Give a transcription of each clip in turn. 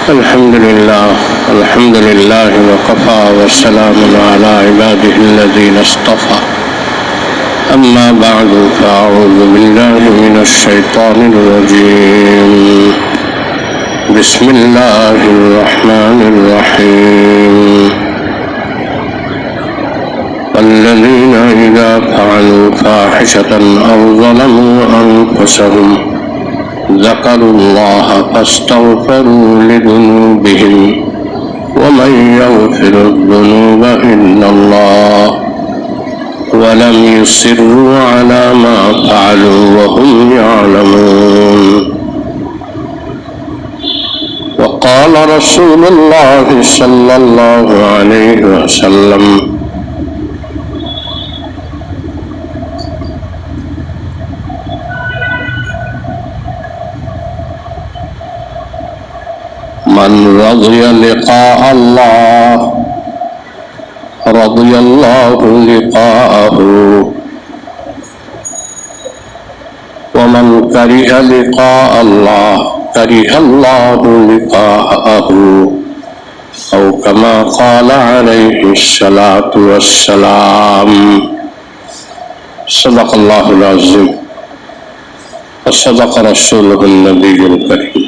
الحمد لله وكفى والسلام على عباده الذين اصطفى أما بعد فأعوذ بالله من الشيطان الرجيم بسم الله الرحمن الرحيم والذين إذا فعلوا فاحشة أو ظلموا أنفسهم ذكروا الله فاستغفروا لذنوبهم ومن يغفر الذنوب إلا الله ولم يصروا على ما فعلوا وهم يعلمون وقال رسول الله صلى الله عليه وسلم من رضي لقاء الله رضي الله لقاءه ومن كره لقاء الله كره الله لقاءه أو كما قال عليه الصلاة والسلام صدق الله العظيم وصدق رسوله النبي الكريم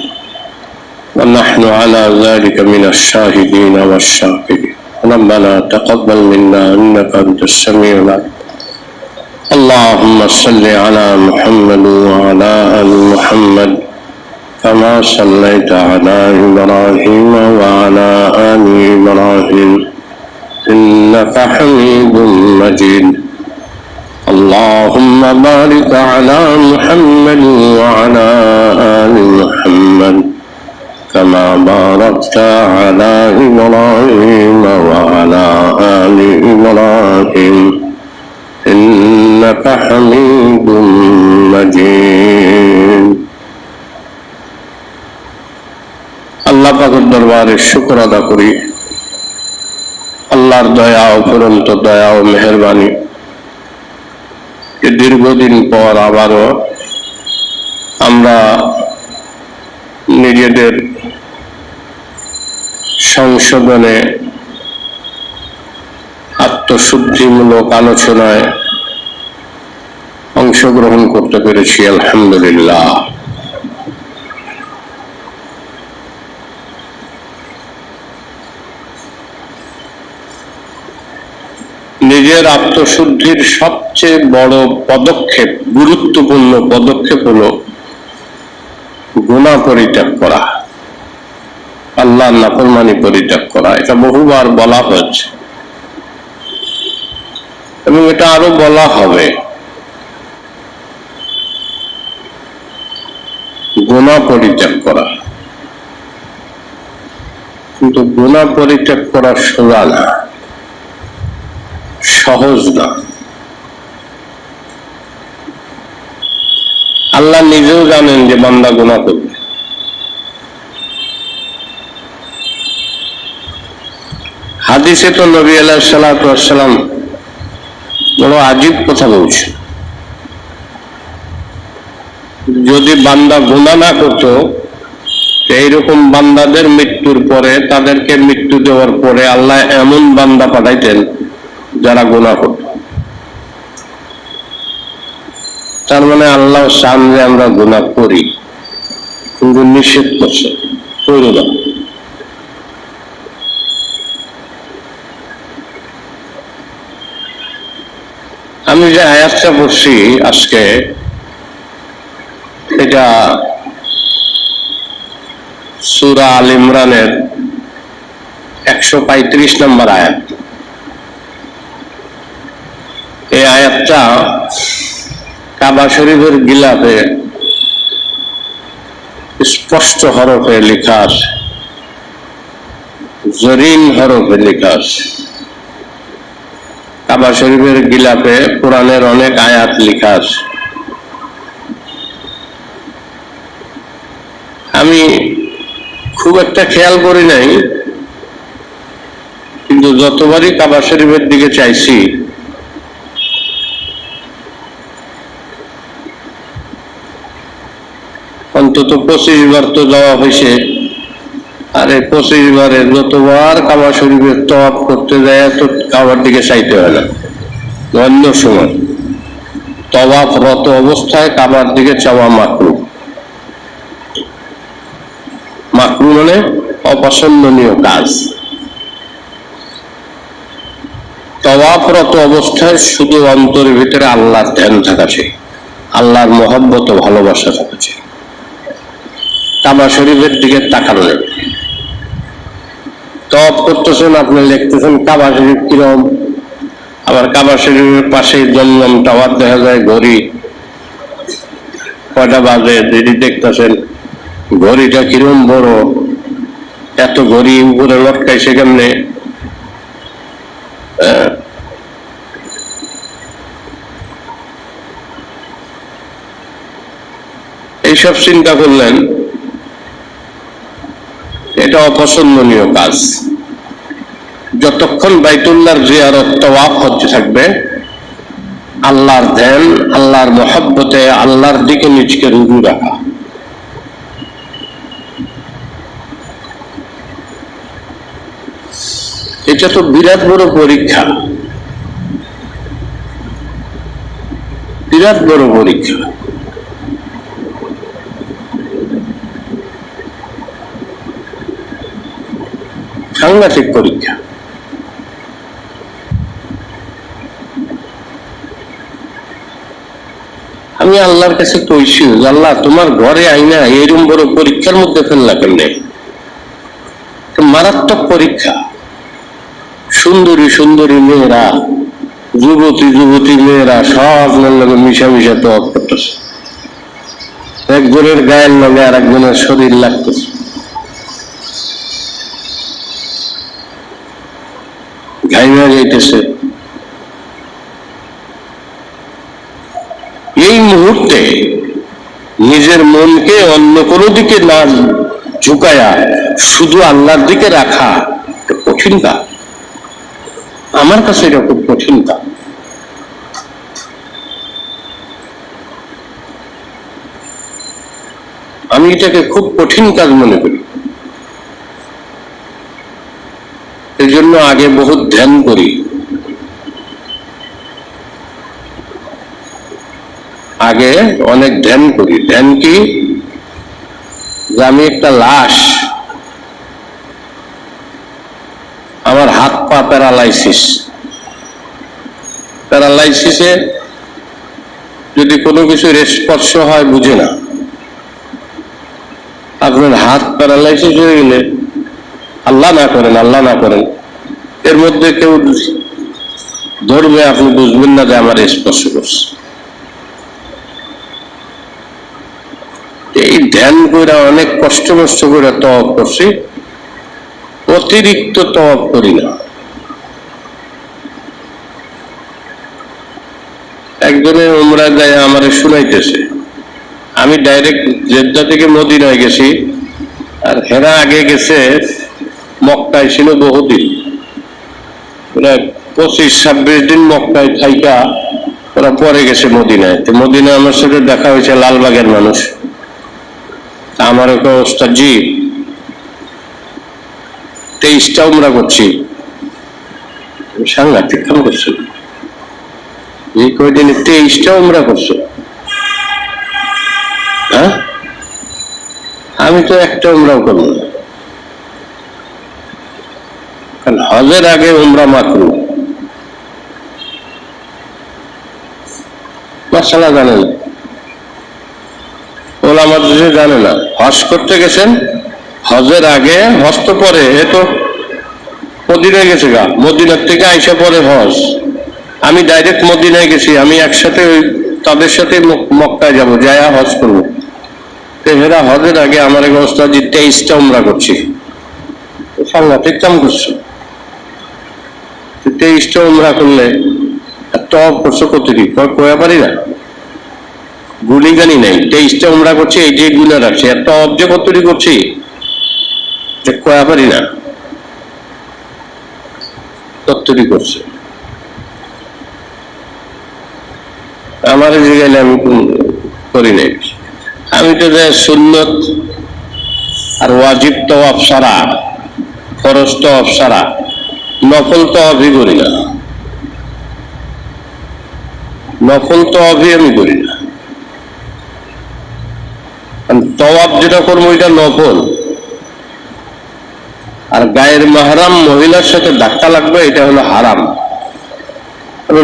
ونحن على ذلك من الشاهدين والشاكرين ربنا تقبل منا إنك أنت السميع العليم اللهم صل على محمد وعلى آل محمد كما صليت على إبراهيم وعلى آل إبراهيم إنك حميد مجيد اللهم بارك على محمد وعلى آل محمد كما باركت على إبراهيم وعلى آل إبراهيم إنك حميد مجيد আল্লাহ পাকের দরবারে শুকর আদা করি আল্লাহর দয়া অফুরন্ত দয়া ও মেহেরবানি দীর্ঘদিন পর আবারও আমরা নিজেদের সংশোধনে আত্মশুদ্ধিমূলক আলোচনায় অংশগ্রহণ করতে পেরেছি আলহামদুলিল্লাহ। নিজের আত্মশুদ্ধির সবচেয়ে বড় পদক্ষেপ, গুরুত্বপূর্ণ পদক্ষেপ হলো গুনাহ পরিত্যাগ করা, আল্লাহর নাফরমানি পরিত্যাগ করা। এটা বহুবার বলা হয়েছে এবং এটা আরো বলা হবে। গুনাহ পরিত্যাগ করা, কিন্তু গুনাহ পরিত্যাগ করা সোজা না, সহজ না। আল্লাহ নিজেও জানেন যে বান্দা গুনাহ করবে। হাদিসে তো নবী আলাইহিস সালাতু ওয়াস সালাম বড় আজীব কথা বলছে। যদি বান্দা গুনাহ না করতো, এইরকম বান্দাদের মৃত্যুর পরে, তাদেরকে মৃত্যু দেওয়ার পরে আল্লাহ এমন বান্দা পাঠাইতেন যারা গুনাহ করত। তার মানে আল্লাহ চান যে আমরা গুনাহ করি, কিন্তু নিষেধ করছে করো না। আমি যে আয়াতটা পড়ছি আজকে, এটা সূরা আল ইমরানের 135 নম্বর আয়াত। এই আয়াতটা কাবা শরীফের গিলাফে স্পষ্ট হরফে লেখা আছে, জরিন হরফে লেখা আছে। কাবা শরীফের গিলাফে কোরআনের অনেক আয়াত লেখা আছে। আমি খুব একটা খেয়াল করি নাই, কিন্তু যতবারই কাবা শরীফের দিকে চাইছি অন্তত 25 বার তো যাওয়া হয়েছে, আরে 25 বারে যতবার কাবা শরীফের তওয়াফ করতে যায় তো কাবার দিকে চাইতে হয় না। অন্য সময় তওয়াফরত অবস্থায় কাবার দিকে চাওয়া মাকরুহ। মাকরুহ মানে অপছন্দনীয় কাজ। তওয়াফরত অবস্থায় শুধু অন্তরের ভিতরে আল্লাহর ধ্যান থাকা চাই, আল্লাহর মহব্বত ও ভালোবাসা থাকা চাই। কাবা শরীফের দিকে তাকানো যাবে। তওয়াফ করতেছেন, আপনি লিখতেছেন কাবা শরীফ কিরম, আবার কাবা শরীফের পাশে জমজম টাওয়ার দেখা যায়, ঘড়ি কয়টা বাজে যদি দেখতেছেন, ঘড়িটা কিরম বড়, এত ঘড়ি উপরে লটকাইছে কেমনে, এইসব চিন্তা করলেন, এটা অপছন্দনীয় কাজ। যতক্ষণ বাইতুল্লাহর জিয়ারত তওয়াফ হতে থাকবে, আল্লাহর ধ্যান, আল্লাহর মহব্বতে আল্লাহর দিকে নিজকে রুজু রাখা। এটা তো বিরাট বড় পরীক্ষা, বিরাট বড় পরীক্ষা। সাংঘাতিক পরীক্ষা। আমি আল্লাহর কাছে কইছি, আল্লাহ তোমার ঘরে আইনা এরকম বড় পরীক্ষার মধ্যে ফেললা কেমনে? মারাত্মক পরীক্ষা। সুন্দরী সুন্দরী মেয়েরা, যুবতী যুবতী মেয়েরা সব লগে মিশা মিশা তওয়াফ করতেছে, একজনের গায়ের লগে আর একজনের শরীর লাগতেছে, ঘাইমা যাইতেছে। এই মুহূর্তে নিজের মনকে অন্য কোনো দিকে না ঝুঁকায়া শুধু আল্লাহর দিকে রাখা কঠিন কাজ। আমার কাছে এটা খুব কঠিন কাজ। আমি এটাকে খুব কঠিন কাজ মনে করি। এই জন্য আগে বহুত ধ্যান করি, আগে অনেক ধ্যান করি। ধ্যান কি? যে আমি একটা লাশ, আমার হাত পা প্যারালাইসিস, প্যারালাইসিসে যদি কোনো কিছুর স্পর্শ হয় বুঝে না। আপনার হাত প্যারালাইসিস হয়ে গেলে, আল্লাহ না করেন, আল্লাহ না করেন, এর মধ্যে কেউ ধরবে, আপনি বুঝবেন না যে আমার স্পর্শ করছে। এই ধ্যান করে অনেক কষ্ট মষ্ট করে তওয়াফ করছি, অতিরিক্ত তওয়াফ করি না। একজনের উমরা যায় আমারে শুনাইতেছে, আমি ডাইরেক্ট জেদ্দা থেকে মদিনায় গেছি, আর হেরা আগে গেছে মক্কায়, ছিল বহুদিন, প্রায় 25-26 দিন মক্কায় থাইকা ওরা পরে গেছে মদিনায়। তো মদিনায় আমার সাথে দেখা হয়েছে লালবাগের মানুষ। আমার একটা ওস্তাদ জি 23টা উমরা করছি। সাংঘাতিক কাম করছে, এই কয়দিনে 23টা উমরা করছো? হ্যাঁ, আমি তো একটা উমরাও করবো না। কারণ হজের আগে উমরা মাকরুহ। মাশাআল্লাহ জানেন, ওলামা দেশে জানে না। হজ করতে গেছেন, হজের আগে, হজ তো পরে, এ তো মদিনায় গেছে গা, মদিনার থেকে আইসা পরে হজ। আমি ডাইরেক্ট মদিনায় গেছি, আমি একসাথে তাদের সাথে মক্কায় যাব, যায়া হজ করবো। এরা হজের আগে আমার এক অবস্থা যে 23টা উমরা করছি। সাংঘাতিক কাম করছো। 23টা উমরা করলে তওয়াফ করছো কতটি কয়া পারি না, গুলি গানি নাই। 23টা উমরা করছি, এইটাই গুলা রাখছি, আর তওয়াফ যে কতটি করছি কয়া পারি না, কতটি করছে। আমার জায়গায় আমি করি নাই। আমি তো সুন্নত আর ওয়াজিব তওয়াফ সারা, ফরজ তওয়াফ সারা, নফল তওয়াফই করি না, নফল তওয়াফই আমি করি না। তওয়াফ যেটা করবো এটা নফল, আর গায়ের মাহরাম মহিলার সাথে ধাক্কা লাগবে এটা হলো হারাম।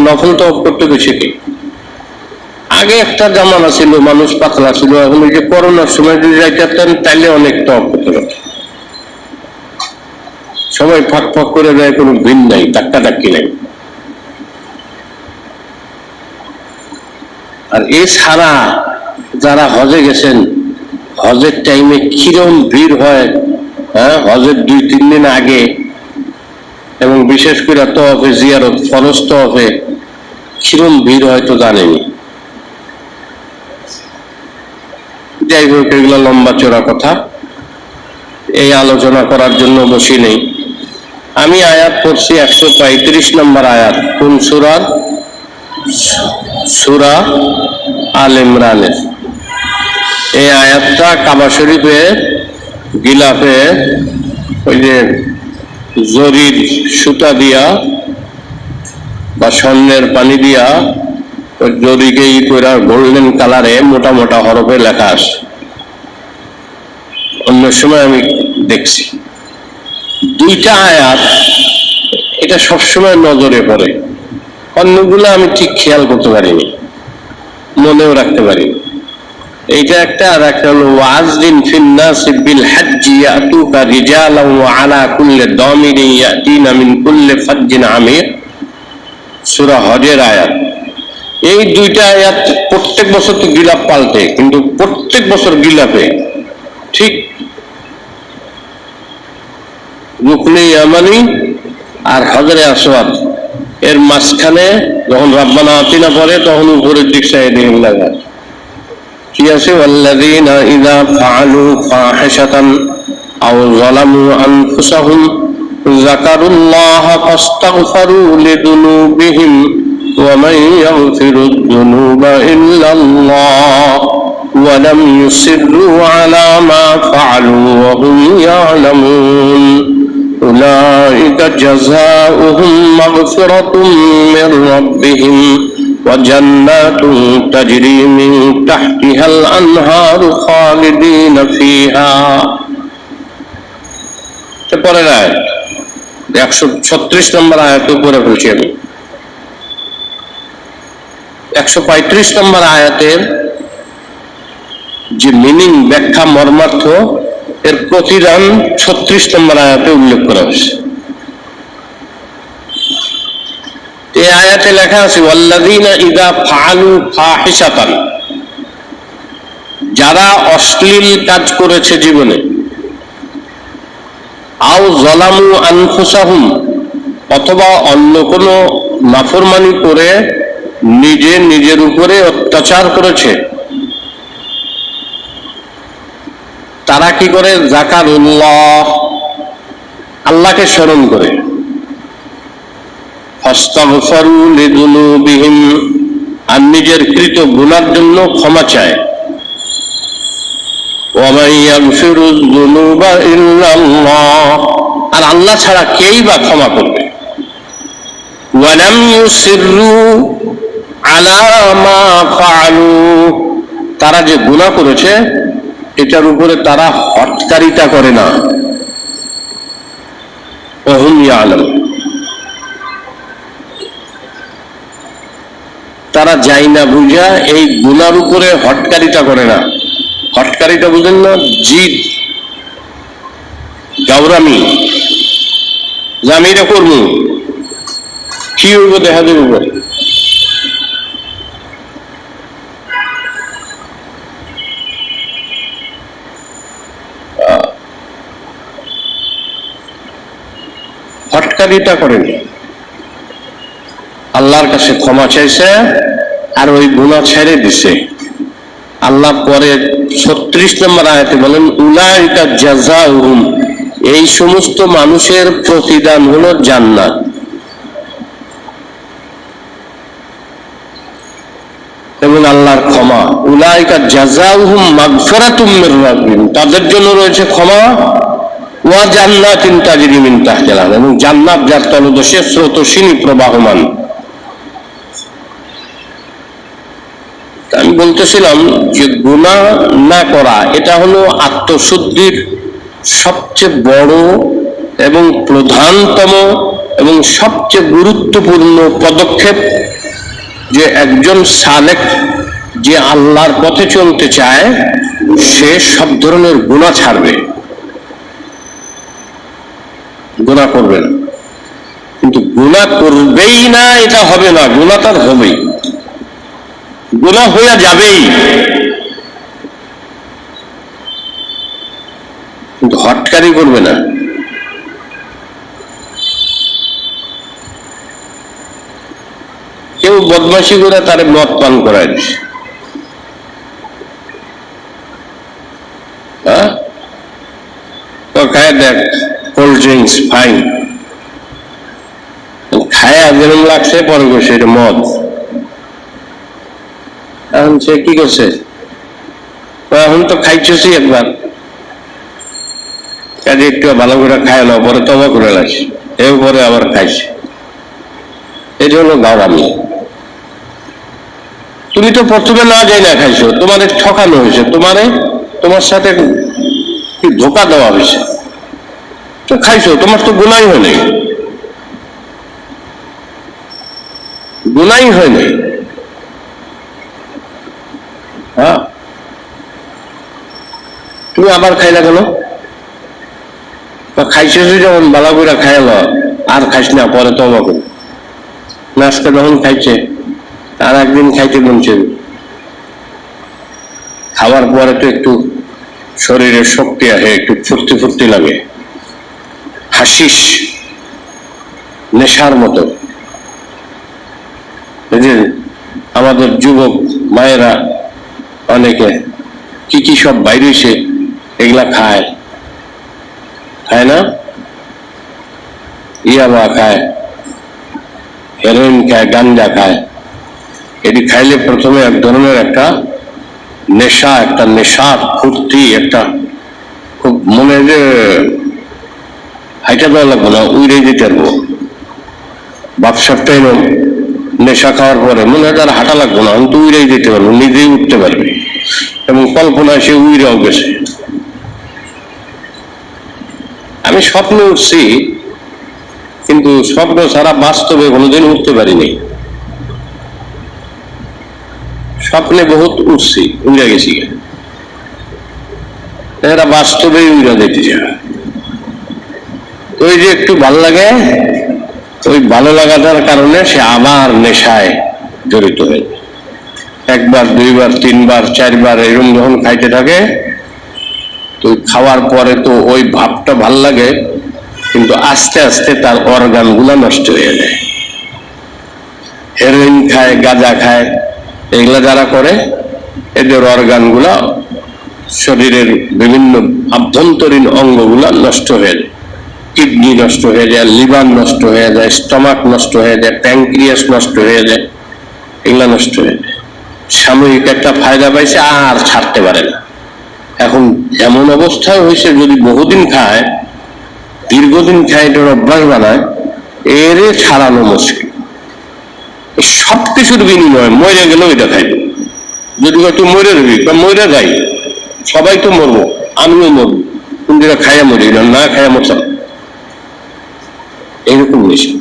নফল তওয়াফ করতে গেছি কি, আগে একটা জামানা ছিল মানুষ পাতলা ছিল, এখন ওই যে করোনার সময় যদি যাইতেন তাইলে অনেক তওয়াফ করতে পারত, সবাই ফাঁক ফাঁক করে দেয়, কোনো ভিন নাই, ধাক্কা ধাক্কি নাই। আর এছাড়া যারা হজে গেছেন, হজের টাইমে কিরম ভিড় হয়, হ্যাঁ, হজের 2-3 দিন আগে, এবং বিশেষ করে তওয়াফে জিয়ারত, ফরজ তওয়াফে কিরম ভিড় হয় তো জানেনি। যাই হোক, এগুলো লম্বা চড়া কথা, এই আলোচনা করার জন্য বসি নেই। আমি আয়াত পড়ছি 135 নম্বর আয়াত, কোন সূরার? সূরা আল ইমরানের। এই আয়াতটা কাবা শরীফে গিলাফে ওই যে জরির সুতা দিয়া বা স্বর্ণের পানি দিয়া ওই জরিকে করে গোল্ডেন কালারে মোটা মোটা হরফে লেখা আছে। অন্য সময় আমি দেখছি 2টা আয়াত, এটা সবসময় নজরে পড়ে, অন্যগুলো আমি ঠিক খেয়াল করতে পারিনি, মনেও রাখতে পারিনি। এইটা একটা, আর একটা হলো ওয়াজদিন ফিন নাস বিল হজ্জি ইয়াতুকা রিজালান ওয়া আলা কুল্লি দামিরিন ইয়াতিনা মিন কুল্লি ফাজ্জিন আমির, সূরা হজের আয়াত। এই 2টা আয়াত প্রত্যেক বছর তো গিলাফ পাল্টে, কিন্তু প্রত্যেক বছর গিলাফে ঠিক রুকনে ইয়ামানি আর হজরে আসওয়াদ এর মাঝখানে যখন রাব্বানা আতিনা পড়ে তখন উপরের দিক সাইডে লাগা কি আছে, ওয়াল্লাযীনা ইযা ফাআলু ফাহিশাতান আও যালামু আনফুসাহুম যাকারুল্লাহা ফাস্তাগফিরু লিযুনুবিহিম ওয়া মান ইয়াগফিরুয যুনুবা ইল্লাল্লাহ ওয়া লাম ইউসিররু আলা মা ফাআলু ওয়া হুম ইয়ালামুন উলাইকা জাযাউহুম মাগফিরাতুম মির রাব্বিহিম وجنات تجري من تحتها الأنهار خالدين فيها। পরের আয়াত 136 নম্বর আয়াত পড়ে ফেলছি আমি। 135 নম্বর আয়াতের যে মিনিং, ব্যাখ্যা, মর্মার্থ, এর প্রতিদান 36 নম্বর আয়াতে উল্লেখ করা হয়েছে। এই আয়াতে লেখা আছে ওয়াল্লাযীনা ইযা ফাআলু ফাহিশাতান, যারা অশ্লীল কাজ করেছে জীবনে, আও যালামু আনফুসাহুম, অথবা অন্য কোনো নাফরমানি করে নিজের উপরে অত্যাচার করেছে, তারা কি করে? যাকারুল্লাহ, আল্লাহকে স্মরণ করে, ফাস্তাগফিরু লিযুনুবিহিম, আর নিজের কৃত গুনার জন্য ক্ষমা চায়, ওয়া মান ইয়াগফিরুয যুনুবা ইল্লাল্লাহ, আর আল্লাহ ছাড়া কেই বা ক্ষমা করবে, ওয়া লাম ইউসিররু আলা মা ফাআলু, তারা যে গুনাহ করেছে এটার উপরে তারা হটকারিতা করে না, ওয়া হুম ইয়ালামুন, তারা যায় না বুঝা এই গুনার উপরে হটকারিতা করে না। হটকারিতা বুঝেন না? জিদ, গাউরামি, যে আমি এটা করবো, কি হইব দেখা দেব। হটকারিতা করেনি, আল্লাহর কাছে ক্ষমা চাইছে আর ওই গুনাহ ছেড়ে দিছে। আল্লাহ পরে 36 নম্বর আয়াতে বলেন উলাইকা জাযাউহুম, এই সমস্ত মানুষের প্রতিদান হলো জান্নাত। এবং আল্লাহর ক্ষমা, উলাইকা জাযাউহুম মাগফিরাতুম মির রাব্বিহিম, তাদের জন্য রয়েছে ক্ষমা, ওয়া জান্নাতিন তাজরি মিন তাহতিল আনহার, এবং জান্নাত যার তলদেশে স্রোতস্বিনী প্রবাহমান। আমি বলতেছিলাম যে গুনাহ না করা এটা হলো আত্মশুদ্ধির সবচেয়ে বড় এবং প্রধানতম এবং সবচেয়ে গুরুত্বপূর্ণ পদক্ষেপ। যে একজন সালেক, যে আল্লাহর পথে চলতে চায়, সে সব ধরনের গুনাহ ছাড়বে, গুনাহ করবে না। কিন্তু গুনাহ করবেই না এটা হবে না, গুনাহ তার হবেই, গুনাহ হইয়া যাবেই, কিন্তু হটকারি করবে না। কেউ বদমাশি করে তারে মদ পান করায় দিছে, খায় দেখ কোল্ড ড্রিঙ্কস ফাইন, খায়া যেরকম লাগছে পরে বসে এটা মদ। এখন সে কি করছে, এখন তো খাইছি একবার, কাজে একটু ভালো করে খায় না, পরে তবা করে লাগছে, এরপরে আবার খাইছে। এটা হলো গাওয়ামি। তুমি তো প্রথমে না যাই না খাইছো, তোমার ঠকানো হয়েছে, তোমার সাথে ধোকা দেওয়া হয়েছে, তো খাইছো, তোমার তো গুনাই হয় নাই, গুনাই হয় নাই। হ্যাঁ, তুমি আবার খাইলা কেন? খাইছো যখন বালা করে খাইল, আর খাইস না, পরে তবা করি। নাস্তা যখন খাইছে আর একদিন খাইতে মনছে, খাওয়ার পরে তো একটু শরীরের শক্তি আসে, একটু ফুর্তি ফুর্তি লাগে, হাসিস নেশার মতো। এই যে আমাদের যুবক মায়েরা অনেকে কি কি সব বাইরে এসে এগুলা খায়, খায় না? ইয়াবা খায়, হেরোইন খায়, গাঞ্জা খায়। এটি খাইলে প্রথমে এক ধরনের একটা নেশা, একটা নেশার ফুর্তি, একটা খুব মনে যে হাইটা দেওয়া লাগবে না, উড়ে যেতে পারবো। বাপসাপটাই নেশা খাওয়ার পরে মনে হয় আর হাঁটা লাগবে না, আমি তো উড়েই যেতে পারবো, নিজেই উঠতে পারবে, এবং কল্পনায় সে উড়েও গেছে। আমি স্বপ্নে উঠছি, কিন্তু স্বপ্ন ছাড়া বাস্তবে কোনোদিন উঠতে পারিনি। স্বপ্নে বহুত উঠছি, উড়ে গেছি, এরা বাস্তবেই উড়ে যেতে চায়। ওই যে একটু ভালো লাগে, ওই ভালো লাগাটার কারণে সে আবার নেশায় জড়িত হয়ে, একবার দুইবার তিনবার চারবার এরকম যখন খাইতে থাকে, তো খাওয়ার পরে তো ওই ভাবটা ভাল লাগে, কিন্তু আস্তে আস্তে তার অর্গান গুলা নষ্ট হয়ে যায়। হেরোইন খায়, গাঁজা খায়, এগুলা যারা করে, এদের অর্গান গুলা, শরীরের বিভিন্ন আভ্যন্তরীণ অঙ্গগুলা নষ্ট হয়ে যায়, কিডনি নষ্ট হয়ে যায়, লিভার নষ্ট হয়ে যায়, স্টমাক নষ্ট হয়ে যায়, প্যানক্রিয়াস নষ্ট হয়ে যায়, এগুলা নষ্ট হয়ে যায়। সাময়িক একটা ফায়দা পাইছে, আর ছাড়তে পারে না। এখন এমন অবস্থায় হয়েছে, যদি বহুদিন খায়, দীর্ঘদিন খায়, এটার অভ্যাস বানায়, এর ছাড়ানো মুশকিল। সবকিছুর বিনিময়ে মরে গেলেও এটা খাইব, যদি তুই মরে রবি বা মরে যাই, সবাই তো মরবো, আমিও মরবো, কিন্তু এটা খাইয়া মরি না, খাইয়া মরতাম, এইরকম নেশা।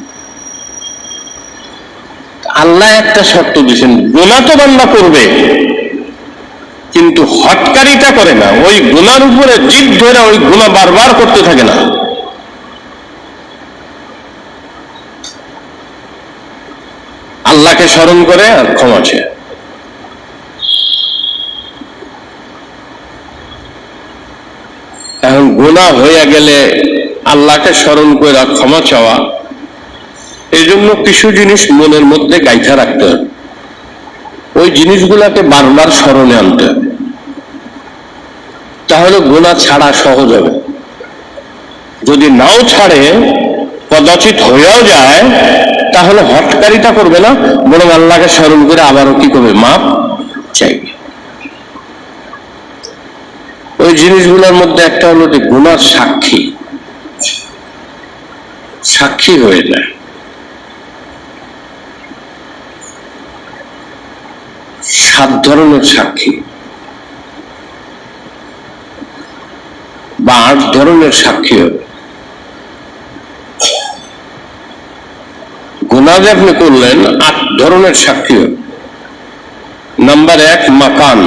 আল্লাহ একটা শর্ত দিয়েছেন, গুনাহ তো বান্দা করবে, কিন্তু হটকারিতা করে না, ওই গুনার উপরে জিদ ধরে ওই গুনাহ বারবার করতে থাকে না। আল্লাহকে স্মরণ করে আর ক্ষমা চেয়ে। এখন গুনাহ হয়ে গেলে আল্লাহকে স্মরণ করে ক্ষমা চাওয়া, এই জন্য কিছু জিনিস মনের মধ্যে গাইথা রাখতে হবে, ওই জিনিসগুলাকে বারবার স্মরণে আনতে হবে, তাহলে গুনাহ ছাড়া সহজ হবে। যদি নাও ছাড়ে, কদাচিৎ হয়েও যায়, তাহলে হটকারিতা করবে না, বরং আল্লাহকে স্মরণ করে আবারও কি করবে, মাপ চাইবে। ওই জিনিসগুলোর মধ্যে একটা হলো যে গুনার সাক্ষী সাক্ষী হয়ে যায়। সাত ধরনের সাক্ষী বা আট ধরনের সাক্ষী হবে। গুনাহ যে আপনি করলেন, আট ধরনের সাক্ষী হবে। নাম্বার এক, মাকান,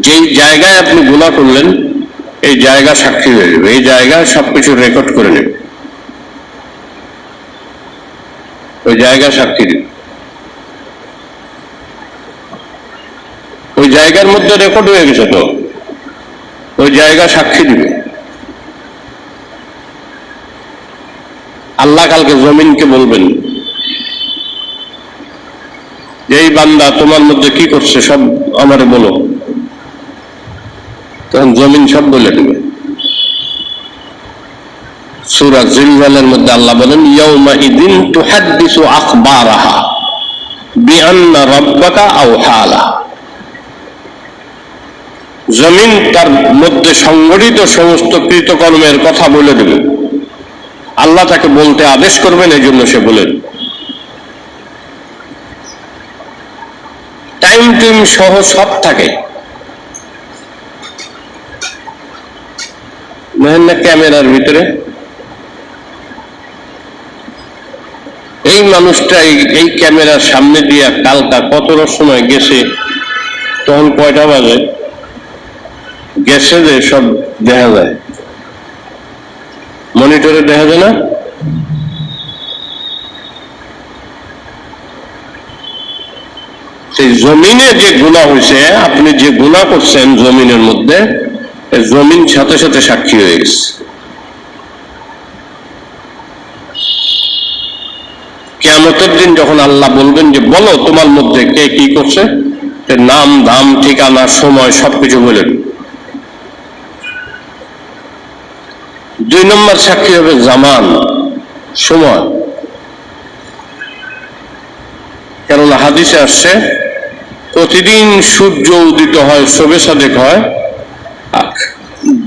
যেই জায়গায় আপনি গুনাহ করলেন এই জায়গা সাক্ষী হয়ে যাবে, এই জায়গায় সবকিছু রেকর্ড করে নেবে, ওই জায়গা সাক্ষী দেবে। ওই জায়গার মধ্যে রেকর্ড হয়ে গেছে, তো ওই জায়গা সাক্ষী দিবে। আল্লাহ কালকে জমিনকে বলবেন, এই বান্দা তোমার মধ্যে কি করছে সব আমারে বলো, তখন জমিন সব বলে দেবে। সূরা জিলজালের মধ্যে আল্লাহ বলেন, ইয়াউমাইযিন তুহাদ্দিসু আখবারাহা বিআন্না রাব্বাকা আওহা লাহা। জমিন তার মধ্যে সংগঠিত সমস্ত কৃতকর্মের কথা বলে দেবে। আল্লাহ তাকে বলতে আদেশ করবেন, এই জন্য সে বলেন। টাইম টিম সহ সব থাকে। না ক্যামেরার ভিতরে এই মানুষটা এই ক্যামেরার সামনে দিয়ে কালকা কতটার সময় গেছে, তখন কয়টা বাজে গেছে যে সব দেখা যায়, মনিটরে দেখা যায় না। সেই জমিনে যে গুনাহ হয়েছে, আপনি যে গুনাহ করছেন জমিনের মধ্যে, জমিন সাথে সাথে সাক্ষী হয়ে গেছে। কিয়ামতের দিন যখন আল্লাহ বলবেন যে বলো তোমার মধ্যে কে কি করছে, নাম দাম ঠিকানা সময় সবকিছু বলেন। দুই নম্বর সাক্ষী হবে জামান, সময়। কেননা হাদিসে আসছে প্রতিদিন সূর্য উদিত হয়, শোবে সাদেক হয়,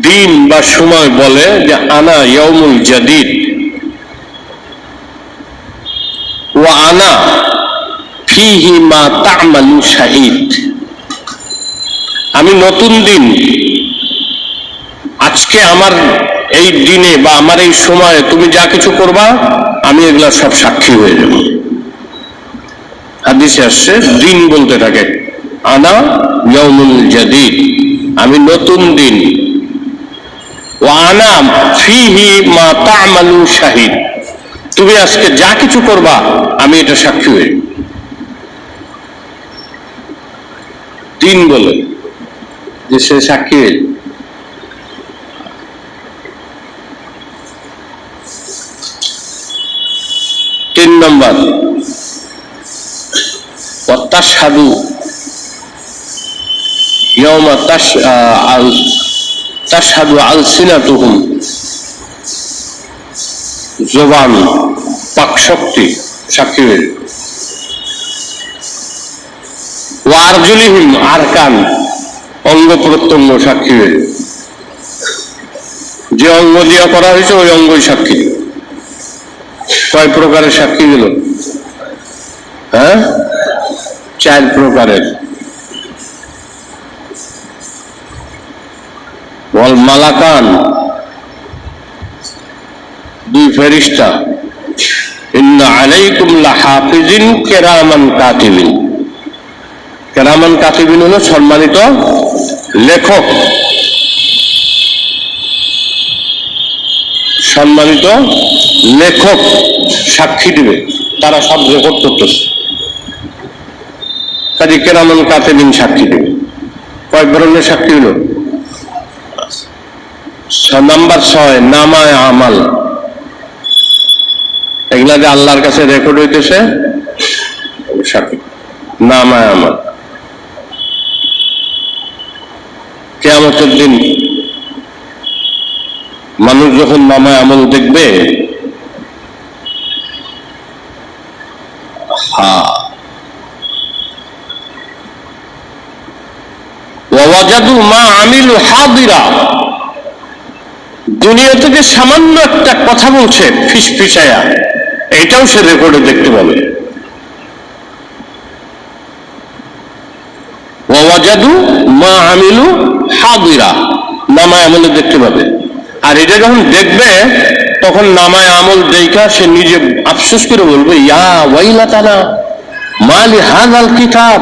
দিন বা সময় বলে যে আনা ইয়াউমুল জাদিদ ওয়া আনা ফিহি মা তা'মালু শাহিদ। আমি নতুন দিন, আজকে আমার এই দিনে বা আমার এই সময়ে তুমি যা কিছু করবা আমি এগুলা সব সাক্ষী হয়ে যাব। হাদিসে আসছে দিন বলতে থাকে আনা ইয়াউমুল জাদিদ, আমি নতুন দিন, ওয়া আনা ফিহি মা তা'মালু শাহিদ, তুমি আজকে যা কিছু করবা আমি এটা সাক্ষী হই। দিন বলে যে সে সাক্ষী হই। তিন নম্বর, তাশহাদু ইয়াউমা তাশহাদু আলসিনাতুহুম, জবান পাক শক্তি সাক্ষী হয়ে। ওয়া আরজুলিহিম, আরকান অঙ্গ প্রত্যঙ্গ সাক্ষী হয়ে। যে অঙ্গ দিয়ে করা হয়েছে ওই অঙ্গই সাক্ষী। কয় প্রকারের সাক্ষী দিল? হ্যাঁ, 4 প্রকারের। ওয়াল মালাকান, 2 ফেরেশতা, ইন্না আলাইকুম লাহাফিজিন কিরামান কাতিবিন। কিরামান কাতিবিন হলো সম্মানিত লেখক, সম্মানিত লেখক সাক্ষী দিবে, তারা সব রেকর্ড করতেছে। কাজে কিরামান কাতিবিন সাক্ষী দিবে। কয় ধরনের সাক্ষী হলো? নাম্বার 6, নামায়ে আমাল। এগুলা যে আল্লাহর কাছে রেকর্ড হইতেছে সাক্ষী, নামায়ে আমাল। কিয়ামতের দিন মানুষ যখন নামায়ে আমল দেখবে, ওয়াজাদু মা আমিলু হাদিরা, দুনিয়া থেকে সামান্য একটা কথা বলছে ফিসফিসায়া, এটাও সে রেকর্ডে দেখতে পাবে। ওয়াজাদু মা আমিলু হাদিরা, নামায় আমলে দেখতে পাবে। আর এটা যখন দেখবে তখন নামায় আমল দেখা সে নিজে আফসোস করে বলবে, ইয়া ওয়াইলাতানা মালি হাযাল কিতাব,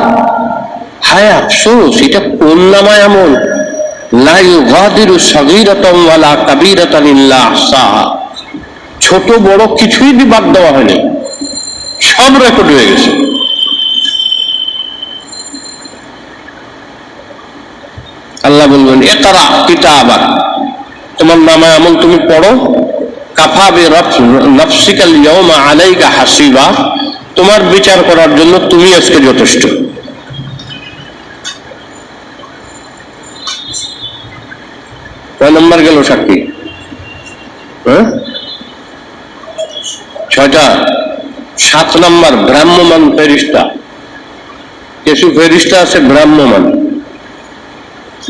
হায় আফসোস, এটা কোন নামায় আমল, লা ইউগাদিরু সাগীরাতান ওয়ালা কাবীরাতান ইল্লা আহসাহা, ছোট বড় কিছুই বাদ দেওয়া হয়নি, সব রেকর্ড হয়ে গেছে। আল্লাহ বলবেন, ইকরা কিতাবাক, তোমার নামায় আমল তুমি পড়ো, কাফা বিনাফসিকাল ইয়াওমা আলাইকা হাসিবা, তোমার বিচার করার জন্য তুমি আজকে যথেষ্ট। কয় নম্বর গেল সাক্ষী? হ্যাঁ, 6টা। 7 নম্বর ভ্রাম্যমান ফেরেশতা। কিছু ফেরেশতা আছে ভ্রাম্যমান,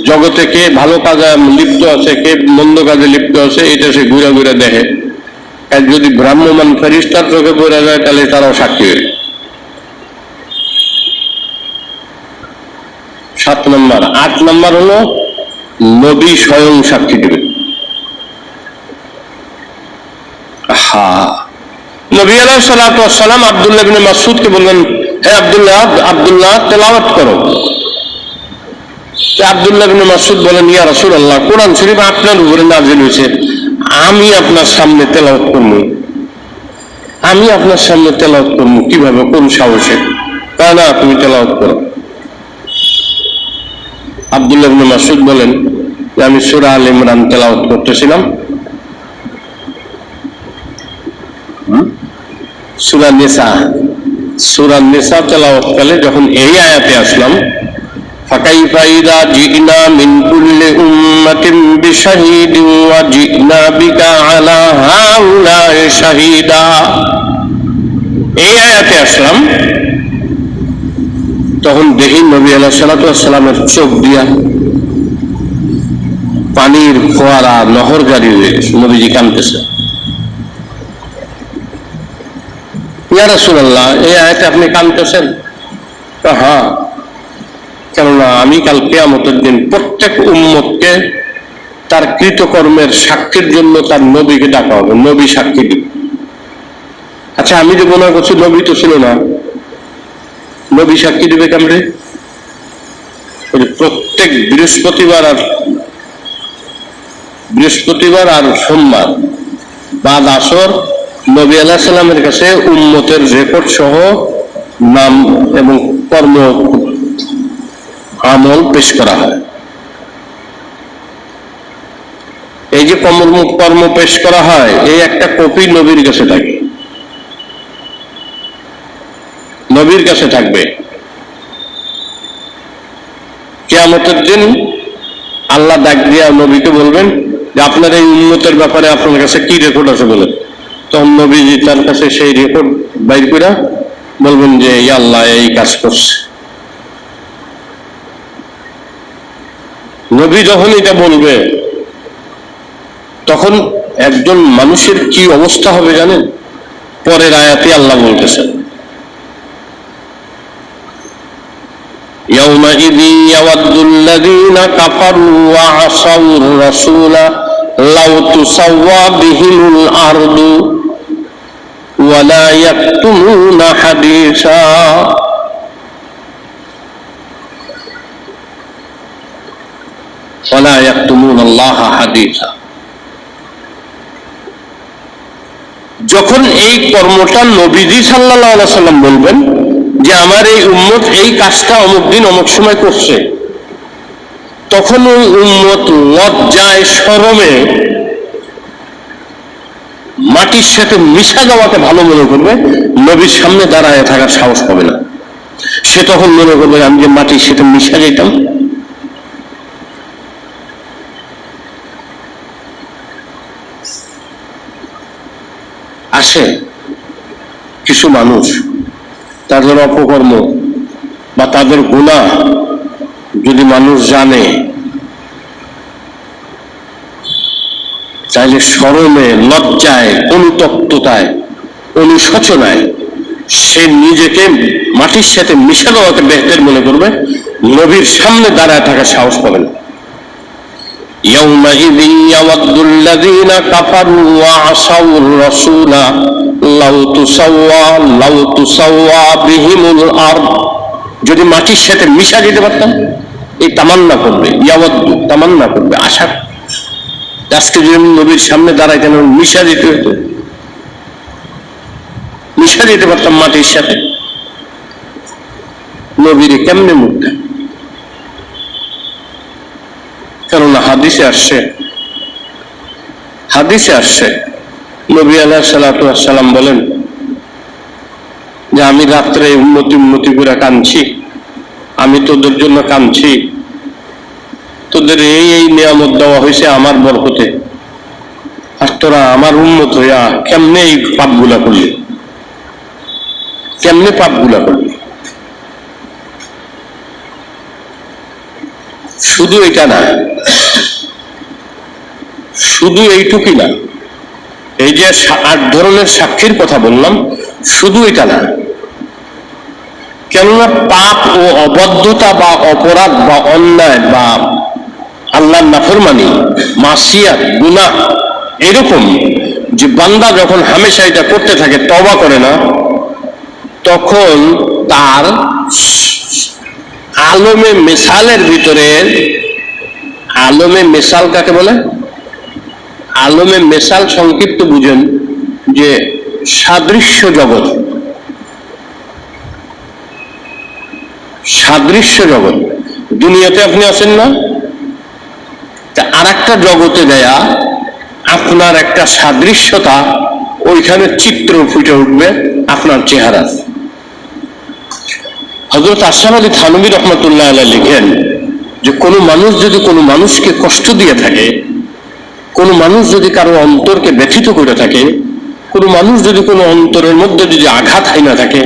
জগতে কে ভালো কাজে লিপ্ত আছে কে মন্দ কাজে লিপ্ত আছে এটা সে ঘুরে ঘুরে দেখে। আর যদি ভ্রাম্যমান ফেরেশতার চোখে পড়ে যায় তাহলে তারাও সাক্ষী হবে। 7 নম্বর। 8 নম্বর হলো নবী স্বয়ং সাক্ষী দেবে। নবী আলাইহিস সালাতু ওয়াস সালাম আব্দুল্লাহ ইবনে মাসউদকে বললেন, হে আব্দুল্লাহ তেলাওয়াত করো। আব্দুল্লাহ ইবনে মাসউদ বলেন, ইয়া রাসূলুল্লাহ, কোরআন শরীফ আপনার উপরে নাযিল হয়েছে, আমি আপনার সামনে তেলাওয়াত করব, আমি আপনার সামনে তেলাওয়াত করব কিভাবে, কোন সাহসে? না, তুমি তেলাওয়াত করো। আব্দুল্লাহ ইবনে মাসউদ বলেন, আমি সূরা আল ইমরান তেলাওয়াত করতেছিলাম, সূরা নিসা তেলাওয়াতকালে যখন এই আয়াতে আসলাম, ফাকাইফা ইযা জিনা মিন কুল্লি উম্মাতিন বিশাহিদিন ওয়া জিনা বিকা আলা হাউলাই শাহিদা, এই আয়াতে আসলাম, তখন দেখি নবী আলাইহিস সালাতু ওয়াস সালামের চোখ দিয়া পানির ফোয়ারা নহর জারি হয়ে গেছে, নবীজি কাঁদতেছে। ইয়া রাসূলুল্লাহ, এই আয়াতে আপনি কাঁদতেছেন? হ্যাঁ, কেননা আমি কাল কিয়ামতের দিন প্রত্যেক উম্মতকে তার কৃতকর্মের সাক্ষীর জন্য তার নবীকে ডাকা হবে, নবী সাক্ষী দিবে। আচ্ছা, আমি যে মনে করছি নবী তো ছিল না, নবী সাক্ষী দিবে কেমনে? প্রত্যেক বৃহস্পতিবার আর সোমবার বাদ আসর নবী আলাইহিস সালামের কাছে উম্মতের রেকর্ড সহ নাম এবং কর্ম আমল পেশ করা হয়। এই যে কর্ম পেশ করা হয়, এই একটা কপি নবীর কাছে থাকে, নবীর কাছে থাকবে। কিয়ামতের দিন আল্লাহ ডাক দিয়া নবীকে বলবেন যে আপনার এই উম্মতের ব্যাপারে আপনার কাছে কি রেকর্ড আছে বলেন। তখন নবীজি তার কাছে সেই রেকর্ড বাইর করে বলবেন যে ইয়া আল্লাহ এই কাজ করছে। নবী যখন এটা বলবে তখন একজন মানুষের কি অবস্থা হবে জানেন? পরের আয়াতে আল্লাহ বলতেছেন, ইয়াউমাইযিন ইয়াওয়াদ্দুল্লাযীনা কাফারু ওয়া আসাউর রাসূলা লাউ তুসাওয়া বিহিমুল আরদু ওয়া লা ইয়াকতুমুনা হাদীসা। ওয়ালা ইয়াকতুমুনাল্লাহা হাদীসা। যখন এই কর্মটা নবীজি সাল্লাল্লাহু আলাইহি সাল্লাম বলবেন যে আমার এই উম্মত এই কাজটা অমুক দিন অমুক সময় করছে, তখন ওই উম্মত লজ্জায় শরমে মাটির সাথে মিশা যাওয়াকে ভালো মনে করবে, নবীর সামনে দাঁড়ায় থাকার সাহস পাবে না। সে তখন মনে করবে আমি যে মাটির সাথে মিশা যেতাম। আসে কিছু মানুষ তাদের অপকর্ম বা তাদের গুনাহ যদি মানুষ জানে, তাহলে শরমে, লজ্জায়, অনুতপ্ততায়, অনুশোচনায় সে নিজেকে মাটির সাথে মিশে দেওয়াকে বেহতের মনে করবে, নবীর সামনে দাঁড়ায় থাকার সাহস পাবে না। يومئذ يود الذين كفروا وعصوا الرسول لو تسوى بهم الأرض। যদি মাটির সাথে মিশা যেতে পারতাম, এই তামান্না করবে, ইয়াওয়াদ্দু তামান্না করবে, আশা। আজকে যদি আমি নবীর সামনে দাঁড়াইতাম, মিশা যেতে হতো, মিশা যেতে পারতাম মাটির সাথে, নবীর কেমনে মুখটা। কেননা হাদিসে আসছে নবী আলাইহিস সালাতু ওয়াস সালাম বলেন যে আমি রাত্রে উম্মতি করে কাঁদছি, আমি তোদের জন্য কাঁদছি, তোদের এই নিয়ামত দেওয়া হয়েছে আমার বরকতে, আর তোরা আমার উম্মত হইয়া কেমনে এই পাপগুলা করলি, কেমনে পাপগুলা করলি। শুধু এটা না, শুধু এইটুকুই না, এই যে 8 ধরনের সাক্ষীর কথা বললাম, শুধু এটা না। কেননা পাপ ও অবদ্ধতা বা অপরাধ বা অন্যায় বা আল্লাহর নাফরমানি, মাসিয়াত, গুনাহ, এরকম যে বান্দা যখন হামেশা এটা করতে থাকে, তওবা করে না, তখন তার আলমে মিসালের ভিতরে, আলমে মিসাল কাকে বলে? আলমে মিসাল সংক্ষিপ্ত বুঝেন যে সাদৃশ্য জগৎ, সাদৃশ্য জগৎ। দুনিয়াতে আপনি আছেন না, আর একটা জগতে দেয়া আপনার একটা সাদৃশ্যতা, ওইখানে চিত্র ফুটে উঠবে আপনার চেহারা। হযরত আশরাফ আলী থানভী রহমাতুল্লাহ আলাইহি লিখেন যে কোনো মানুষ যদি কোনো মানুষকে কষ্ট দিয়ে থাকে, কোনো মানুষ যদি কারো অন্তরকে ব্যথিত করে থাকে, কোনো মানুষ যদি কোনো অন্তরের মধ্যে যদি আঘাত হয় না থাকে,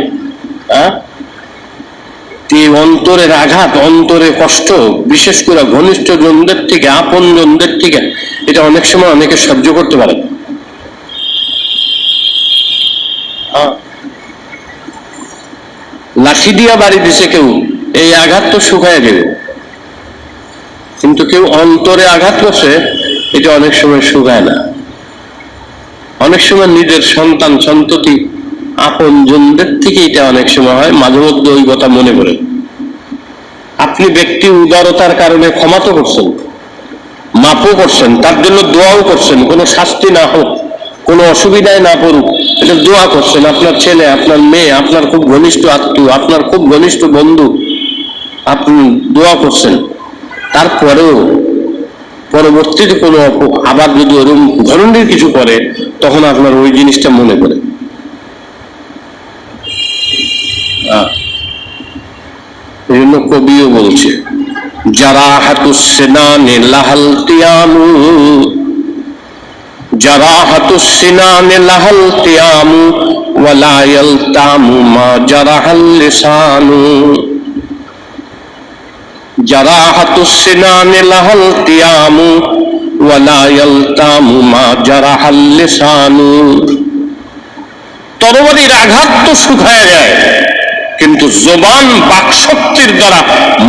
এই অন্তরের আঘাত, অন্তরে কষ্ট, বিশেষ করে ঘনিষ্ঠ জনদের থেকে, আপন জনদের থেকে, এটা অনেক সময় অনেকে সহ্য করতে পারে। লাঠি দিয়া বাড়ি দিছে কেউ, এই আঘাত তো শুকায় যাবে, কিন্তু কেউ অন্তরে আঘাত করছে, এটা অনেক সময় শুকায় না। অনেক সময় নিজের সন্তান সন্ততি, আপন জনদের থেকে এটা অনেক সময় হয়, মাঝে মধ্যে ওই কথা মনে পড়ে। আপনি ব্যক্তি উদারতার কারণে ক্ষমা তো করছেন, মাপও করছেন, তার জন্য দোয়াও করছেন, কোনো শাস্তি না হোক, কোনো অসুবিধায় না পড়ুক, এটা দোয়া করছেন। আপনার ছেলে, আপনার মেয়ে, আপনার খুব ঘনিষ্ঠ আত্মীয়, আপনার খুব ঘনিষ্ঠ বন্ধু, আপনি দোয়া করছেন, তারপরেও পরবর্তীতে কোনো আবার যদি ওরকম ধরনের কিছু করে, তখন আপনার ওই জিনিসটা মনে পড়ে। এই জন্য কবিও বলছে, জারাহাতুস সিনানে লাহাল তিয়ামু, জারাহাতুস সিনানে লাহাল তিয়ামু ওয়ালা ইয়ালতামু মা জারাহাল লিসানু। জারাহাতুস সিনানে লাহাল তিয়ামু ওয়ালা ইয়ালতামু মা জারাহাল লিসানু। তরবারির আঘাত তো শুকায় যায়, কিন্তু জবান, বাকশক্তির দ্বারা,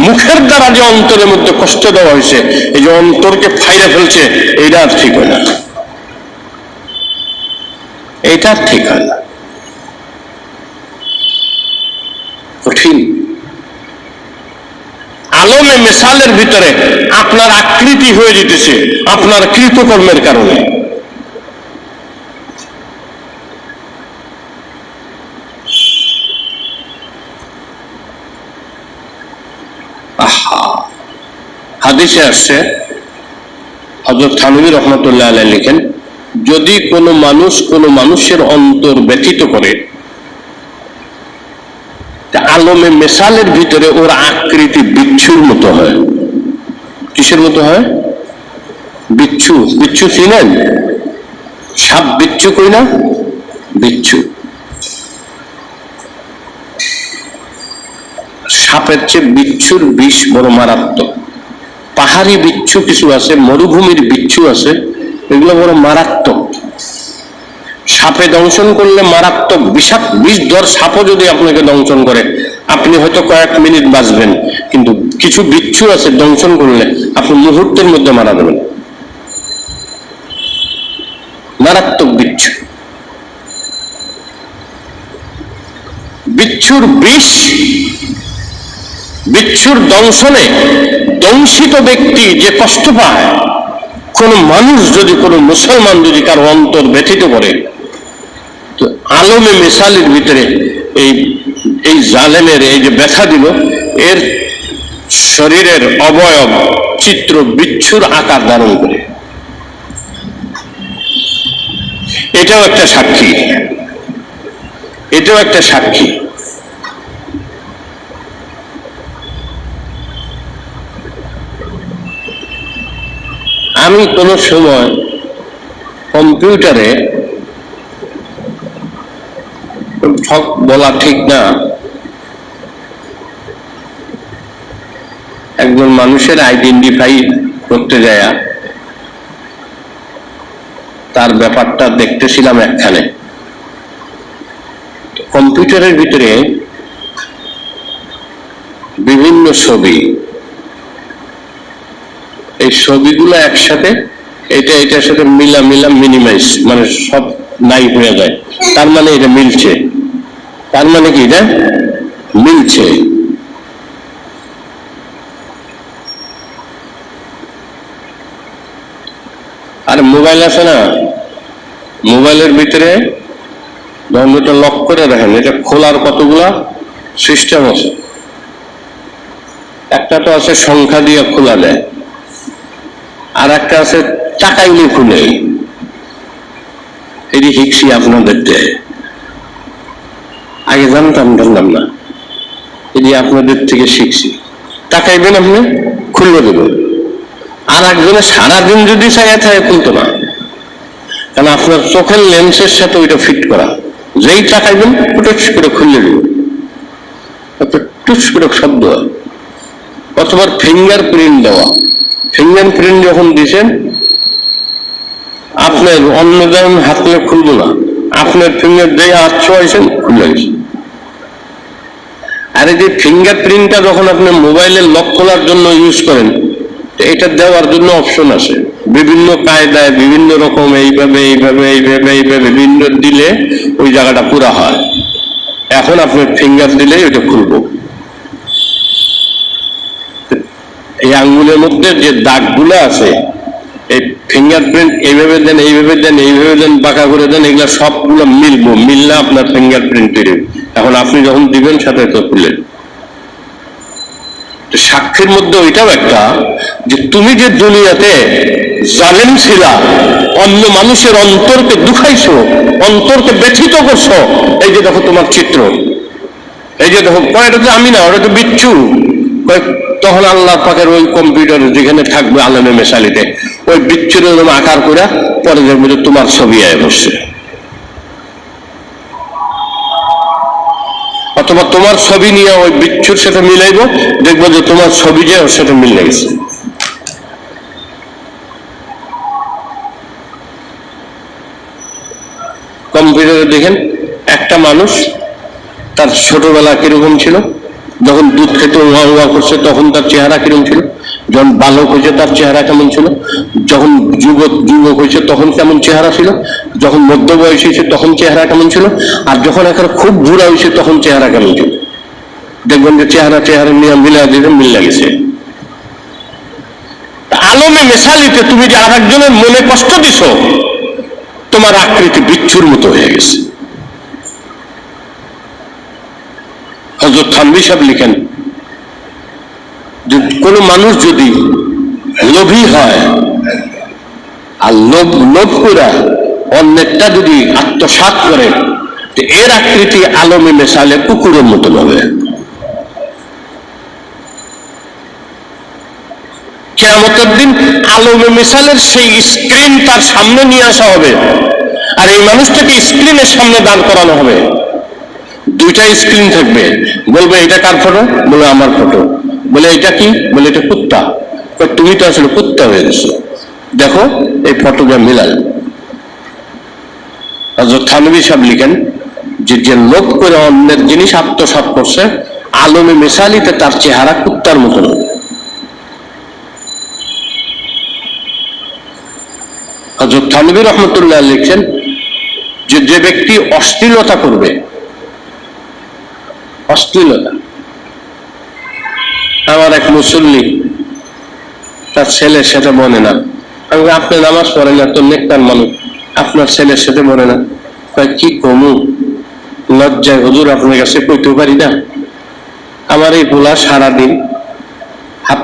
মুখের দ্বারা যে অন্তরের মধ্যে কষ্ট দেওয়া হয়েছে, এই যে অন্তরকে ফাইরে ফেলছে, এইটা ঠিক হয় না, এইটা ঠিক হয় না, কঠিন। আলমে মিসালের ভিতরে আপনার আকৃতি হয়ে যেতেছে আপনার কৃতকর্মের কারণে। হাদিসে আসছে, হযরত থানভী রহমাতুল্লাহ আলাইহি লিখেন, যদি কোনো মানুষ কোনো মানুষের অন্তর ব্যথিত করে, আলমে মিসালের ভিতরে ওর আকৃতি বিচ্ছুর মতো হয়। কিসের মতো হয়? বিচ্ছু। বিচ্ছু চিনেন? সাপ বিচ্ছু কই না, বিচ্ছু। সাপের চেয়ে বিচ্ছুর বিষ বড় মারাত্মক। পাহাড়ি বিচ্ছু কিছু আছে, মরুভূমির বিচ্ছু আছে, এগুলো বড় মারাত্মক। সাপে দংশন করলে মারাত্মক বিষধর সাপও যদি আপনাকে দংশন করে, আপনি হয়তো কয়েক মিনিট বাঁচবেন, কিন্তু কিছু বিচ্ছু আছে দংশন করলে আপনি মুহূর্তের মধ্যে মারা যাবেন। মারাত্মক বিচ্ছু। বিচ্ছুর বিষ, বিচ্ছুর দংশনে দংশিত ব্যক্তি যে কষ্ট পায়, কোন মানুষ যদি, কোন মুসলমান যদি কারো অন্তর ব্যথিত করে, তো আলমে মিসালের ভিতরে এই জালেমের এই যে ব্যথা দিল, এর শরীরের অবয়ব চিত্র বিচ্ছুর আকার ধারণ করে। এটাও একটা সাক্ষী, এটাও একটা সাক্ষী। আমি কোন সময় কম্পিউটারে, ঠক বলা ঠিক না, একজন মানুষের আইডেন্টিফাই করতে যায়, তার ব্যাপারটা দেখতেছিলাম একখানে। কম্পিউটারের ভিতরে বিভিন্ন ছবি, এই ছবিগুলো একসাথে এটার সাথে মিনিমাইজ, মানে সব নাই হয়ে যায়। তার মানে এটা মিলছে, তার মানে কি এটা মিলছে। আর মোবাইল আছে না, মোবাইলের ভিতরে যখন এটা লক করে রাখেন, এটা খোলার কতগুলা সিস্টেম আছে। একটা তো আছে সংখ্যা দিয়ে খোলা যায়, আর একটা আছে টাকাইলে খুলে। এটি শিখছি আপনাদের দেয়, আগে জানতাম না, এটি আপনাদের থেকে শিখছি। টাকাইবেন, আপনি খুললে দেবেন। আর একজনে সারাদিন যদি চাইয়া থাকে খুলতো না, কারণ আপনার চোখের লেন্সের সাথে ওইটা ফিট করা। যেই টাকাইবেন টুস করে খুললে দেবেন, টুস করে শব্দ হয়। অথবা ফিঙ্গার প্রিন্ট দেওয়া, ফিঙ্গার প্রিন্ট যখন দিয়েছেন, আপনার অন্য যেমন হাতে খুলবো না, আপনার ফিঙ্গার দিয়ে হাত ছোঁয়াইছেন, খুলে গেছে। আর এই যে ফিঙ্গার প্রিন্টটা যখন আপনি মোবাইলের লক খোলার জন্য ইউজ করেন, এটা দেওয়ার জন্য অপশন আছে বিভিন্ন কায়দায়, বিভিন্ন রকম, এইভাবে এইভাবে এইভাবে এইভাবে বিভিন্ন দিলে ওই জায়গাটা পুরা হয়। এখন আপনার ফিঙ্গার দিলেই ওইটা খুলবো। এই আঙ্গুলের মধ্যে যে দাগগুলো আছে, এই ফিঙ্গারপ্রিন্ট এইভাবে দেন, এইভাবে দেন, এইভাবে দেন, বাঁকা করে দেন, এগুলো সবগুলো মিলবো, মিললে আপনার ফিঙ্গারপ্রিন্ট তৈরি। এখন আপনি যখন দিবেন সাথে তো খুললেন। সাক্ষীর মধ্যে ওইটাও একটা, যে তুমি যে দুনিয়াতে জালেম ছিলা, অন্য মানুষের অন্তরকে দুখাইছো, অন্তরকে ব্যথিত করছো, এই যে দেখো তোমার চিত্র, এই যে দেখো। এটা তো আমি না, ওটা তো বিচ্ছু। তখন আল্লাহ পাকের ওই কম্পিউটার যেখানে থাকবে আলমে মেসালিতে, ওই বিচ্ছুর আকার করে পরে দেখবে যে তোমার ছবি আয় বসছে, অথবা তোমার ছবি নিয়ে ওই বিচ্ছুর সাথে মিলাইব, দেখবো যে তোমার ছবি যে ওর সাথে মিলে গেছে। কম্পিউটারে দেখেন, একটা মানুষ তার ছোটবেলা কিরকম ছিল, যখন দুধ খেতে ওয়া করছে তখন তার চেহারা কিরকম ছিল, যখন বালক হয়েছে তার চেহারা কেমন ছিল, যখন যুবক হয়েছে তখন কেমন চেহারা ছিল, যখন মধ্যবয়সী হয়েছে তখন চেহারা কেমন ছিল, আর যখন এখন খুব বুড়া হয়েছে তখন চেহারা কেমন ছিল। দেখবেন যে চেহারা নিয়ে মিলা দিতে মিল লাগেছে। আলমে মেসালিতে তুমি যে আর একজনের মনে কষ্ট দিছ, তোমার আকৃতি বিচ্ছুর মতো হয়ে গেছে। হযরত থানভী সাহেব লিখেন, যে কোন মানুষ যদি লোভী হয়, আর লোভ করে অন্যেরটা যদি আত্মসাৎ করে, এর আকৃতি আলমে মেসালে কুকুরের মতন হবে। কিয়ামতের দিন আলমে মিসালের সেই স্ক্রিন তার সামনে নিয়ে আসা হবে, আর এই মানুষটাকে স্ক্রিনের সামনে দাঁড় করানো হবে। দুইটা স্ক্রিন থাকবে, বলবে এটা কার ফটো? বলে আমার ফটো। বলে এটা কি? বলে এটা কুত্তা। তুমি তো আসলে কুত্তা হয়ে গেছো, দেখো এই ফটোটা মিলাল। হযরত থানভী সাহেব লিখেন যে যে লোভ করে অন্যের জিনিস আত্মসাৎ করছে, আলমে মিসালিতে তার চেহারা কুত্তার মতন। হযরত থানভী রহমতুল্লাহ লিখছেন যে যে ব্যক্তি অশ্লীলতা করবে, অশ্লীলতা। আমার এক মুসল্লি তার ছেলের সাথে বলে না, আমি আপনি নামাজ পড়েন না, তো নেককার মানুষ, আপনার ছেলের সাথে বলে না। কি কমু, লজ্জায় হুজুর আপনার কাছে কইতে পারি না। আমার এই পোলা সারাদিন হাফ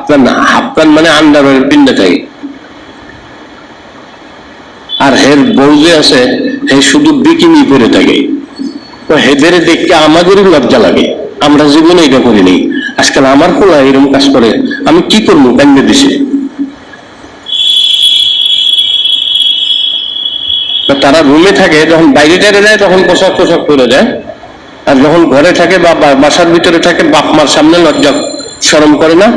প্যান্ট মানে আন্ডারওয়্যার পিন্ডে থাকে, আর হের বউ যে আছে হে শুধু বিকিনি পরে থাকে। তো হেদের দেখতে আমাদেরই লজ্জা লাগে, আমরা জীবনে এটা করিনি। আজকাল আমার পোলা এরকম কাজ করে, আমি কি করবো? কান্দে দিছে। তারা রুমে থাকে, যখন বাইরে টাইরে যায় তখন পোশাক পোশাক করে দেয়, আর যখন ঘরে থাকে বা বাসার ভিতরে থাকে বাপ মার সামনে লজ্জা শরম করে না।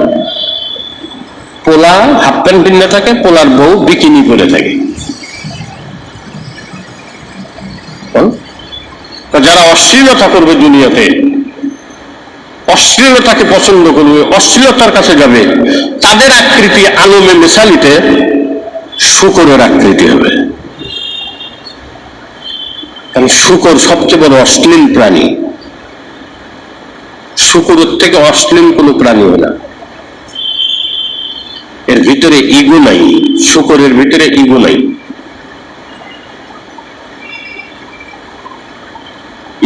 পোলা হাফ প্যান্ট পিন্ডে থাকে, পোলার বউ বিকিনি পরে থাকে। যারা অশ্লীলতা করবে দুনিয়াতে, অশ্লীলতাকে পছন্দ করবে, অশ্লীলতার কাছে যাবে, তাদের আকৃতি আলমে মিসালিতে শূকরের আকৃতি হবে। কারণ শূকর সবচেয়ে বড় অশ্লীল প্রাণী। শূকরের থেকে অশ্লীল কোন প্রাণী হয় না। এর ভিতরে ইগো নাই, শূকরের ভিতরে ইগো নাই।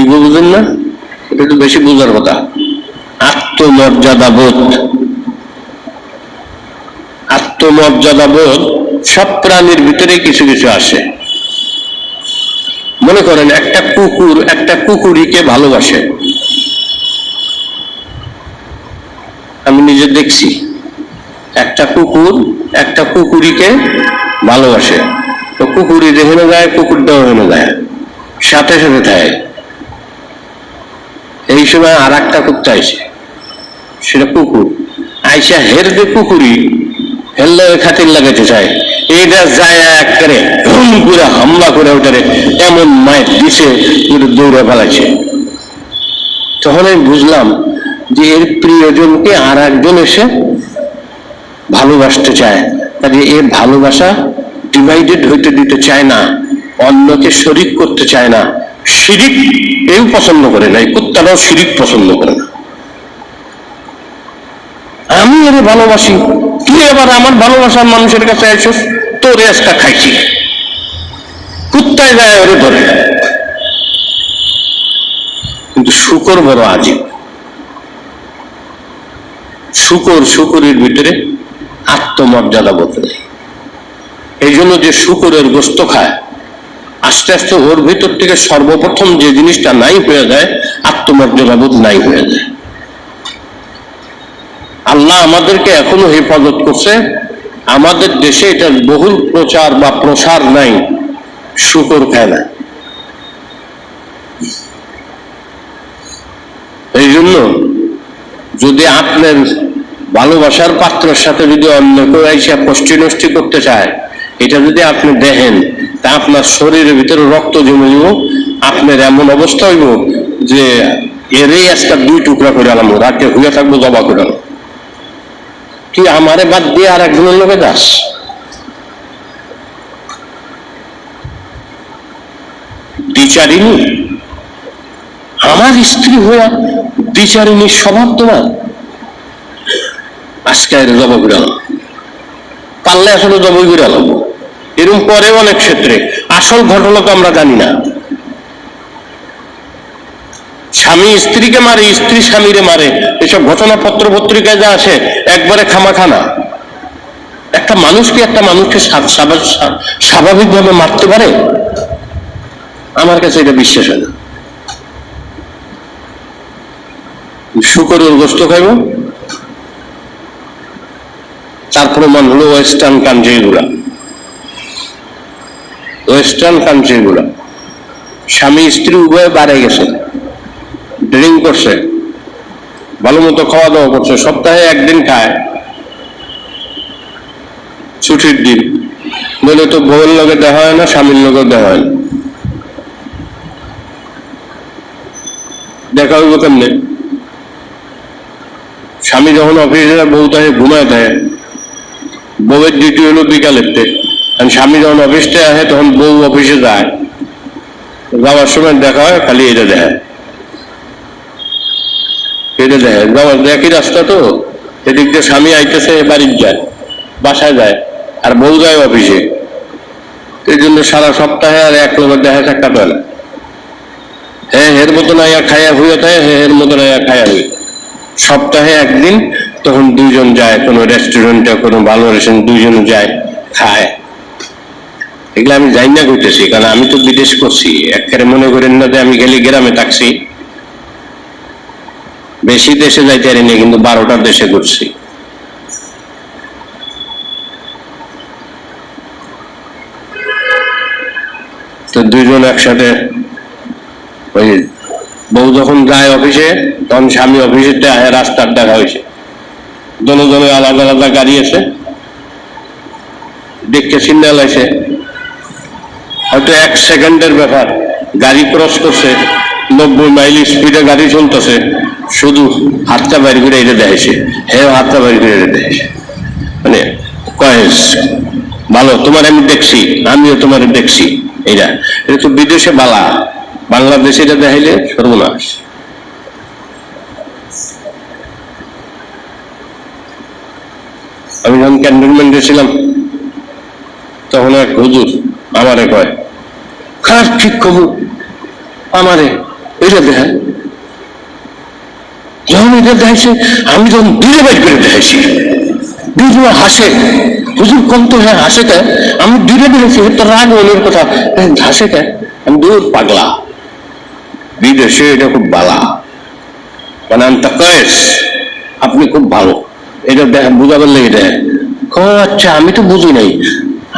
ইগো বুঝেন না? এটা একটু বেশি বোঝার কথা। আত্মমর্যাদাবোধ, আত্মমর্যাদাবোধ সব প্রাণীর ভিতরে কিছু কিছু আসে। মনে করেন একটা কুকুর একটা কুকুরীকে ভালোবাসে, আমি নিজে দেখছি। একটা কুকুর একটা কুকুরীকে ভালোবাসে, তো কুকুরী যেখানে যায় কুকুরটাও ওখানে যায়, সাথে সাথে থাকে। এই সময় আর একটা কুত্তা আইসে, সেটা কুকুর আইসা হের যে কুকুরী হেললে খাতির লাগাতে চায়, এইটা যায় একেবারে ধুম করে হামলা করে ওটারে এমন মায়ের দিছে দৌড়ে ফেলাইছে। তখন আমি বুঝলাম যে এর প্রিয়জনকে আর একজন এসে ভালোবাসতে চায়, কাজে এর ভালোবাসা ডিভাইডেড হইতে দিতে চায় না, অন্যকে শরিক করতে চায় না। শিরিক এও পছন্দ করে না, এই কুত্তারাও শিরিক পছন্দ করে না। আমি এর ভালোবাসি, তুই এবার আমার ভালোবাসার মানুষের কাছে আইসস, তোর আজটা খাইছি। কুত্তায় যায় ওরে ধরে। কিন্তু শূকর বড় আজীব। শূকরের ভিতরে আত্মমর্যাদা বোধ নেই। এই জন্য যে শূকরের গোস্ত খায়, আস্তে আস্তে ওর ভিতর থেকে সর্বপ্রথম যে জিনিসটা নাই হয়ে যায়, আত্মমর্যাদা বোধ নাই হয়ে যায়। আল্লাহ আমাদেরকে এখনো হেফাজত করছে। আমাদের দেশে এটার বহুল প্রচার বা প্রসার নাই, শূকর খায় না। এই জন্য যদি আপনার ভালোবাসার পাত্রের সাথে যদি অন্য কেউ এসে কষ্টি নষ্টি করতে চায়, এটা যদি আপনি দেখেন, তা আপনার শরীরের ভিতরে রক্ত জমে যাব, আপনার এমন অবস্থা হইব যে এরই আজকে 2 টুকরা করে আলাম, রাতে হইয়া থাকবো জবা করে। তুই আমারে বাদ দিয়ে আর একজনের লোকে যাস? দ্বিচারিণী, আমার স্ত্রী হইয়া দ্বিচারিণীর স্বভাব তোমার? আজকে জবা করে আলাম, পারলে আসলে জবই করে আলাম। এরকম পরে অনেক ক্ষেত্রে আসল ঘটনা তো আমরা জানি না। স্বামী স্ত্রীকে মারে, স্ত্রী স্বামীরে মারে, এসব ঘটনা পত্র পত্রিকায় যা আসে একবারে খামাখানা। একটা মানুষকে স্বাভাবিকভাবে মারতে পারে? আমার কাছে এটা বিশ্বাস হয় না। শূকরের গোস্ত খাইব, তার প্রমাণ হলো ওয়েস্টার্ন কান্ট্রিগুলা। ওয়েস্টার্ন কান্ট্রিগুলা স্বামী স্ত্রী উভয়ে বাড়ে গেছে, ড্রিঙ্ক করছে, ভালো মতো খাওয়া দাওয়া করছে, সপ্তাহে একদিন খায়, ছুটির দিন, বলে তো বউয়ের লগে দেখা হয় না, স্বামীর লগে দেখা হয় না, দেখা হইব কেমনে? স্বামী যখন অফিসে যায় বউ তাকে ঘুমায় থাকে, বউয়ের ডিউটি হলো বিকালেরতে, স্বামী যখন অফিসটা আসে তখন বউ অফিসে যায়, যাওয়ার সময় দেখা হয় খালি এটা দেখায়, এটা দেখায় যাওয়ার একই রাস্তা তো, এদিক দিয়ে স্বামী আইতেছে বাড়ির যায়, বাসায় যায়, আর বউ যায় অফিসে, এই জন্য সারা সপ্তাহে আর এক লোকের দেখা সাক্ষাৎ হয় না। হ্যাঁ এর মতন আয়া খাইয়া হইয়া থাকে, হ্যাঁ এর মতন আয়া খাইয়া হইয়া, সপ্তাহে একদিন তখন দুইজন যায় কোনো রেস্টুরেন্টে, কোনো ভালো রেস্টুরেন্ট, দুইজন যায় খায়। এগুলো আমি যাই না করতেছি, কারণ আমি তো বিদেশ করছি, একেবারে মনে করেন না যে আমি গেলে গ্রামে থাকছি, বেশি দেশে যাইতে পারিনি, কিন্তু 12টা দেশে ঘুরছি। তো দুইজন একসাথে, ওই বউ যখন যায় অফিসে তখন স্বামী অফিসে রাস্তার দেখা হয়েছে, জনে আলাদা আলাদা গাড়ি আছে, দেখতে সিগন্যাল আছে, হয়তো 1 সেকেন্ডের ব্যাপার, গাড়ি ক্রস করছে, 90 মাইল স্পিডে গাড়ি চলতেছে, শুধু হাতটা বাইর করে এটা দেখেছে, হ্যাঁ হাতটা বাইর করে এটা দেখেছে, মানে কয়েস ভালো, তোমার আমি দেখছি, আমিও তোমার দেখছি, এটা এটা তো বিদেশে বালা, বাংলাদেশে এটা দেখাইলে সর্বনাশ। আমি যখন ক্যান্টনমেন্টে ছিলাম তখন এক হুজুর আমারে কয়, খারাপ ঠিক কবু আমারে এটা দেখায়, যখন এটা দেখাইছে আমি যখন দূরে বাইর করে দেখাইছি, দুজন হাসে, হুজুর কম তো, হ্যাঁ হাসে কে, আমি দূরে বেড়েছি, তো রাগ মনের কথা, হাসে কে, আমি দূর পাগলা, বিদেশে এটা খুব বালা, মানে আন্তা কয়েস আপনি খুব ভালো, এটা দেখা বুঝাবার লেগে দেয়। আচ্ছা আমি তো বুঝি নাই,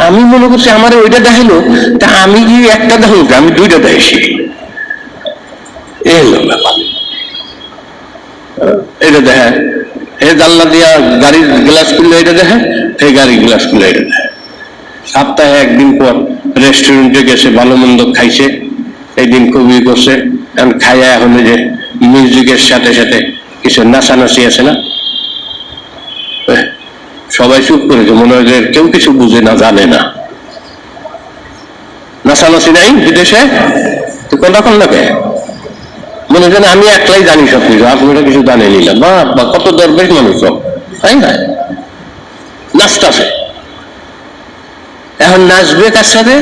আমি মনে করছি আমার ওইটা দেখাইলো, তা আমি কি একটা দেখো, আমি 2টা দেখেছি, এলো ব্যাপার। এটা দেখে হে জানলা দিয়া গাড়ির গ্লাস খুললে এটা দেখে, হে গাড়ির গ্লাস খুলে এটা দেখে। সপ্তাহে একদিন পর রেস্টুরেন্টে গেছে, ভালো মন্দ খাইছে, এই দিন খুবই করছে, এখন খাইয়া এখন যে মিউজিকের সাথে সাথে কিছু নাচানাচি আছে না, সবাই চুপ করেছে, মনে হয় যে কেউ কিছু বুঝে না, জানে না, নাচানাচি নাই বিদেশে, তো কোনটা কোন লাগে মনে হয় আমি একলাই জানি সব কিছু, আপনারা কিছু জানে নিলাম, বা কত দরবেশ মানুষ সব, তাই না? নাচতেছে, এখন নাচবে কার সাথে?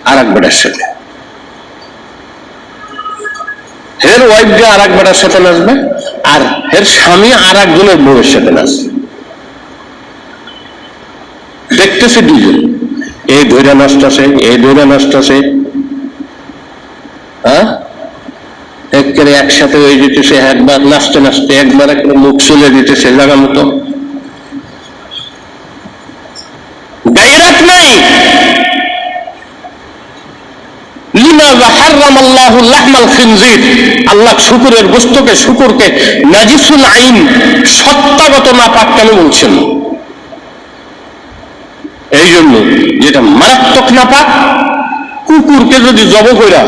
আর এক বেটার সাথে, হের ওয়াইফ যে আর এক বেটার সাথে নাচবে, আর হের স্বামী আর একজনের বউয়ের সাথে নাচবে, দেখতেছে দুজন, এই ধৈর্য নাচতেছে, এই ধৈর্য নাচতেছে, হ্যাঁ একেবারে একসাথে হয়ে যেতেছে, একবার নাচতে নাচতে একবার একটা মুখ চলে দিতেছে জায়গা মতো, গায়রাত নাই। আল্লাহ শুকুরের বস্তুকে, শুকুরকে নাজিসুল আইন, সত্তাগত নাপাক কেন বলছেন? এই জন্য যেটা মারাত্মক নাপাক, কুকুরকে যদি জব কইরা,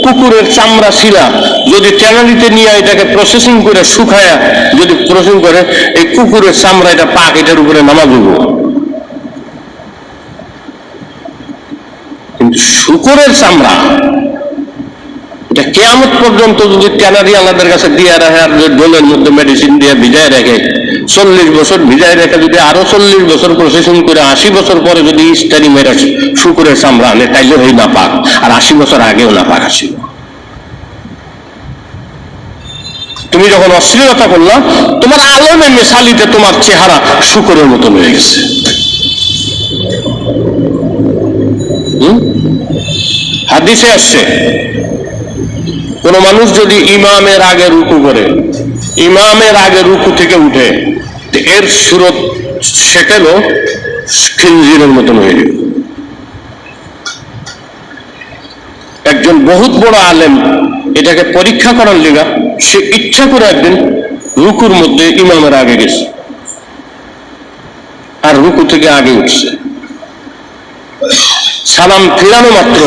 কুকুরের চামড়া ছিলা যদি ট্যানারিতে নিয়ে এটাকে প্রসেসিং করে শুকায়া যদি প্রসেসিং করে, এই কুকুরের চামড়া এটা পাক, এটার উপরে নামা দিব। কিন্তু শুকুরের চামড়া এটা কিয়ামত পর্যন্ত যদি ট্যানারি আলাদের কাছে দিয়ে রাখে, আর ডোলের মধ্যে মেডিসিন দিয়ে ভিজায় রাখে, 40 বছর ভিজায় রেখে যদি আরো 40 বছর প্রসেসিং করে 80 বছর পরে যদি ইস্তারি মেরে শুকুরের চামড়া আনে, তাইলে ওই না পাক, আর 80 বছর আগেও না পাক আসিল। তুমি যখন অশ্লীলতা করলা, তোমার আলমে মেশালিতে তোমার চেহারা শুকুরের মতন হয়ে গেছে। হাদিসে আসছে, কোন মানুষ যদি ইমামের আগে রুকু করে, ইমামের আগে রুকু থেকে উঠে, এর সুরত সেকেলো খিনজিরের মতন হয়ে গেল। একজন বহুত বড় আলেম এটাকে পরীক্ষা করার লিগা সে ইচ্ছা করে একদিন রুকুর মধ্যে ইমামের আগে গেছে আর রুকু থেকে আগে উঠছে, সালাম ফিরানো মাত্র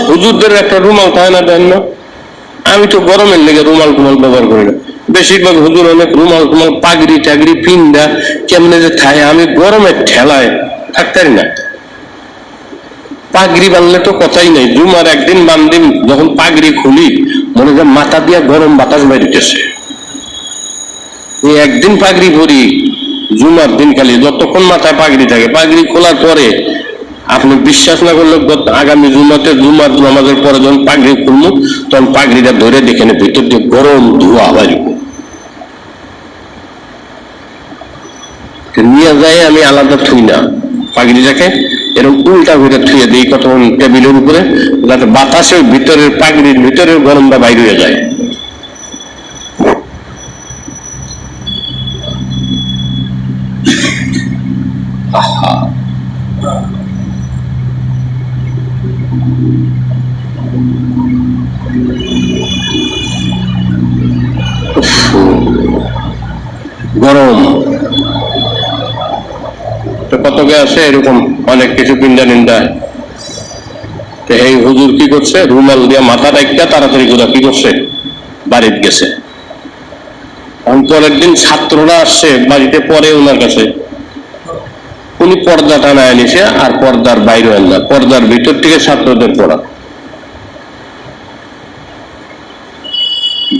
হুজুরদের একটা রুমাল থাকে না, দেন না? আমি তো গরমের লেগে রুমাল টুমাল ব্যবহার করি না, বেশিরভাগ হুজুর অনেক রুমাল টুমাল পাগড়ি টাগড়ি পিন্দা কেমনে যে থাকে, আমি গরমের ঠেলায় থাকতে পারি না। পাগড়ি বানলে তো কথাই নেই, জুমার একদিন বান্দিম যখন পাগড়ি খুলি মনে হয় মাথা দিয়া গরম বাতাস বাইরিতেছে। একদিন পাগড়ি ভরি জুমার দিন খালি, যতক্ষণ মাথায় পাগড়ি থাকে, পাগড়ি খোলার পরে আপনি বিশ্বাস না করলে আগামী জুমার নামাজের পরে যখন পাগড়ি খুলবো তখন পাগড়িটা ধরে দেখে নেব ভিতর দিয়ে গরম ধোঁয়া বাড়িব, নিয়ে যায় আমি আলাদা থুই না, পাগড়িটাকে এরকম উল্টা করে থুয়ে দিই কতক্ষণ টেবিলের উপরে, যাতে বাতাসে ভিতরের পাগড়ির ভিতরের গরমটা বাইরে হয়ে যায়। গরম কতকে আছে এরকম অনেক কিছু পিন্ডা নিন্দা। এই হুজুর কি করছে, রুমাল দিয়ে মাথা ডাইকা তাড়াতাড়ি করে কি করছে, বাড়িতে গেছে। পরের দিন ছাত্ররা আসছে বাড়িতে পরে ওনার কাছে, উনি পর্দা টানায় নিছে আর পর্দার বাইরে আনলা, পর্দার ভিতর থেকে ছাত্রদের পড়া।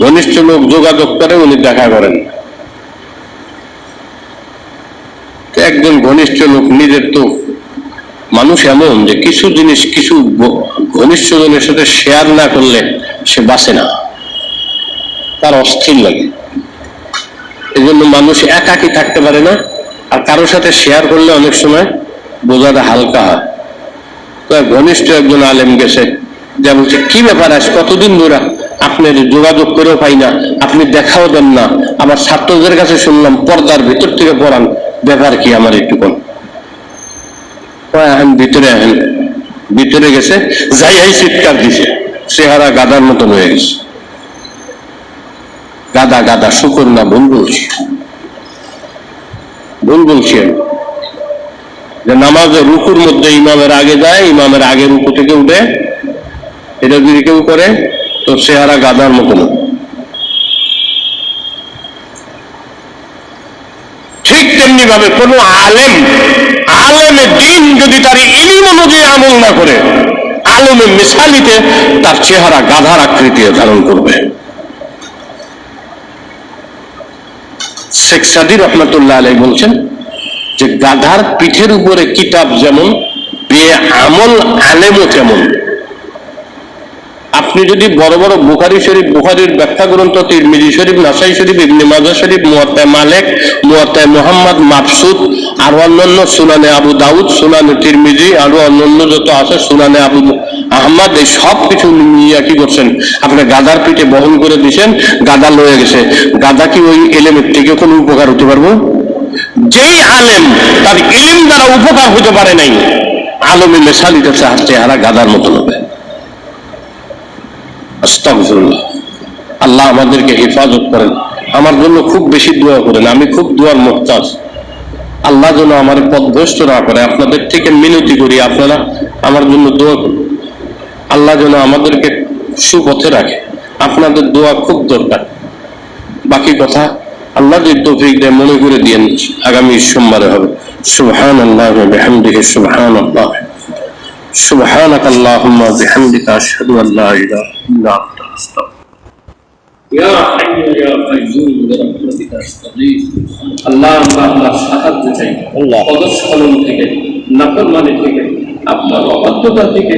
ঘনিষ্ঠ লোক যোগাযোগ করে, উনি দেখা করেন। একজন ঘনিষ্ঠ লোক, নিজের তো মানুষ এমন যে কিছু জিনিস কিছু ঘনিষ্ঠ জনের সাথে শেয়ার না করলে সে বাঁচে না, তার অস্থির লাগে। এই জন্য মানুষ একাকি থাকতে পারে না, আর কারোর সাথে শেয়ার করলে অনেক সময় বোঝাটা হালকা হয়। তো ঘনিষ্ঠ একজন আলেম গেছে, যা বলছে কি ব্যাপার, আজ কতদিন ধরে আপনার যোগাযোগ করেও পাই না, আপনি দেখাও দেন না, আমার ছাত্রদের কাছে শুনলাম পর্দার ভিতর থেকে পড়ান, ব্যাপার কি আমার একটু কোন। ভিতরে আহেন, ভিতরে গেছে, যাই চিৎকার দিছে, চেহারা গাদার মতন হয়ে গেছে। গাদা গাদা, শুকর না, ভুল বলছি, ভুল বলছি আমি। যে নামাজের রুকুর মধ্যে ইমামের আগে যায়, ইমামের আগে রুকু থেকে উঠে, এটা যদি কেউ করে তো চেহারা গাদার মতন। ঠিক তেমনি ভাবে কোন আলেমে দিন যদি তার ইলম অনুযায়ী আমল না করে, আলেমে মিসালিতে তার চেহারা গাধার আকৃতি ধারণ করবে। শেখ সাদী রহমতুল্লাহ আলাইহি বলছেন যে গাধার পিঠের উপরে কিতাব যেমন, বেআমল আলেমও তেমন। আপনি যদি বড় বড় বুখারী শরীফ, বুখারীর ব্যাখ্যা গ্রন্থ, তিরমিজি শরীফ, নাসাই শরীফ, ইবনে মাজাহ শরীফ, মুওয়াত্তা মালিক, মুওয়াত্তা মুহাম্মদ, মাবসুত, আর অন্যান্য সুনানে আবু দাউদ, সুনানে তিরমিজি, আরো অন্যান্য যত আছে সুনানে আবু আহমদ, এই সব কিছু নিয়ে কি করছেন, আপনি গাদার পিঠে বহন করে দিচ্ছেন, গাদা লয়ে গেছে। গাদা কি ওই এলেমের থেকে কোনো উপকার হতে পারবো? যেই আলেম তার ইলম দ্বারা উপকার হতে পারে নাই, আলেমে মেসালিতে চেহারা গাদার মতন হবে। আস্তাগফিরুল্লাহ। আল্লাহ আমাদেরকে হেফাজত করেন। আমার জন্য খুব বেশি দোয়া করেন, আমি খুব দোয়ার মুহতাজ। আল্লাহ যেন আমার পথভ্রষ্ট না করে, আপনাদের থেকে মিনতি করি আপনারা আমার জন্য দোয়া করুন। আল্লাহ যেন আমাদেরকে সুপথে রাখে, আপনাদের দোয়া খুব দরকার। বাকি কথা আল্লাহ যদি তৌফিক দেয় মনে করে দিয়েন, আগামী সোমবারে হবে। সুবহানাল্লাহ ওয়া বিহামদিহি, সুবহানাল্লাহ, সুবহানাক আল্লাহুম্মা ওয়া বিহামদিকা, আশহাদু আল্লা ইলাহা ইল্লা আনতা, আস্তাগফিরুকা। ইয়া হাইয়্যু ইয়া কাইয়্যুম বিরাহমাতিকা আস্তাগীথ। আল্লাহ, আমরা আপনার সাহায্য চাই, পদস্খলন থেকে, নাফরমানি থেকে, আপনার অবাধ্যতা থেকে,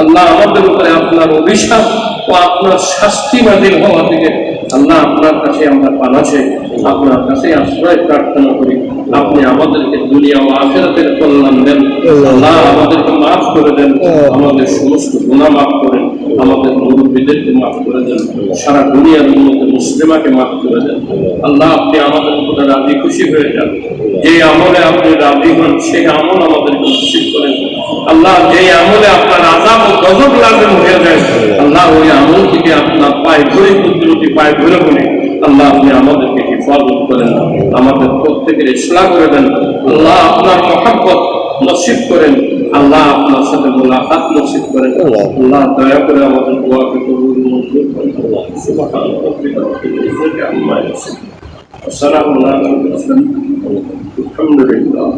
আল্লাহ আমাদের উপরে আপনার অভিশাপ ও আপনার শাস্তি নাযিল হওয়া থেকে আল্লাহ আপনার কাছে আমরা পানা চাই, আপনার কাছে আশ্রয় প্রার্থনা করি। আপনি আমাদেরকে দুনিয়া ও আখিরাতের কল্যাণ দেন। আল্লাহ আমাদেরকে মাফ করে দেন, আমাদের সমস্ত গুনাহ মাফ করেন, আমাদের মুরব্বীদেরকে মাফ করে দেন, সারা দুনিয়ার উম্মতে মুসলিমাকে মাফ করে দেন। আল্লাহ আপনি আমাদের উপরে রাজি খুশি হয়ে যান, যে আমলে আপনি রাজি হন সেই আমল আমাদেরকে নসিব করেন। আল্লাহ যে আমলে আপনার আযাব ও গজব লাযিম হয়ে যায়, আল্লাহ ওই আমল থেকে আপনার পায়ে ধরে কুদরতি পায়ে ধরে বলে আল্লাহ আপনি আমাদেরকে হেফাজত হেফাজত করেন, আমাদের প্রত্যেকের ইসলাম করে দেন। আল্লাহ আপনার মহব্বত নসিব করেন, আল্লাহ আপনার সাথে মুলাকাত নসিব করেন। আল্লাহ দয়া করে আমাদের দোয়াকে কবুল মঞ্জুর করেন। সুবহান রাব্বিকা রাব্বিল ইজ্জাতি আম্মা ইয়াসিফুন ওয়া সালামুন আলাল মুরসালিন আলহামদুলিল্লাহ।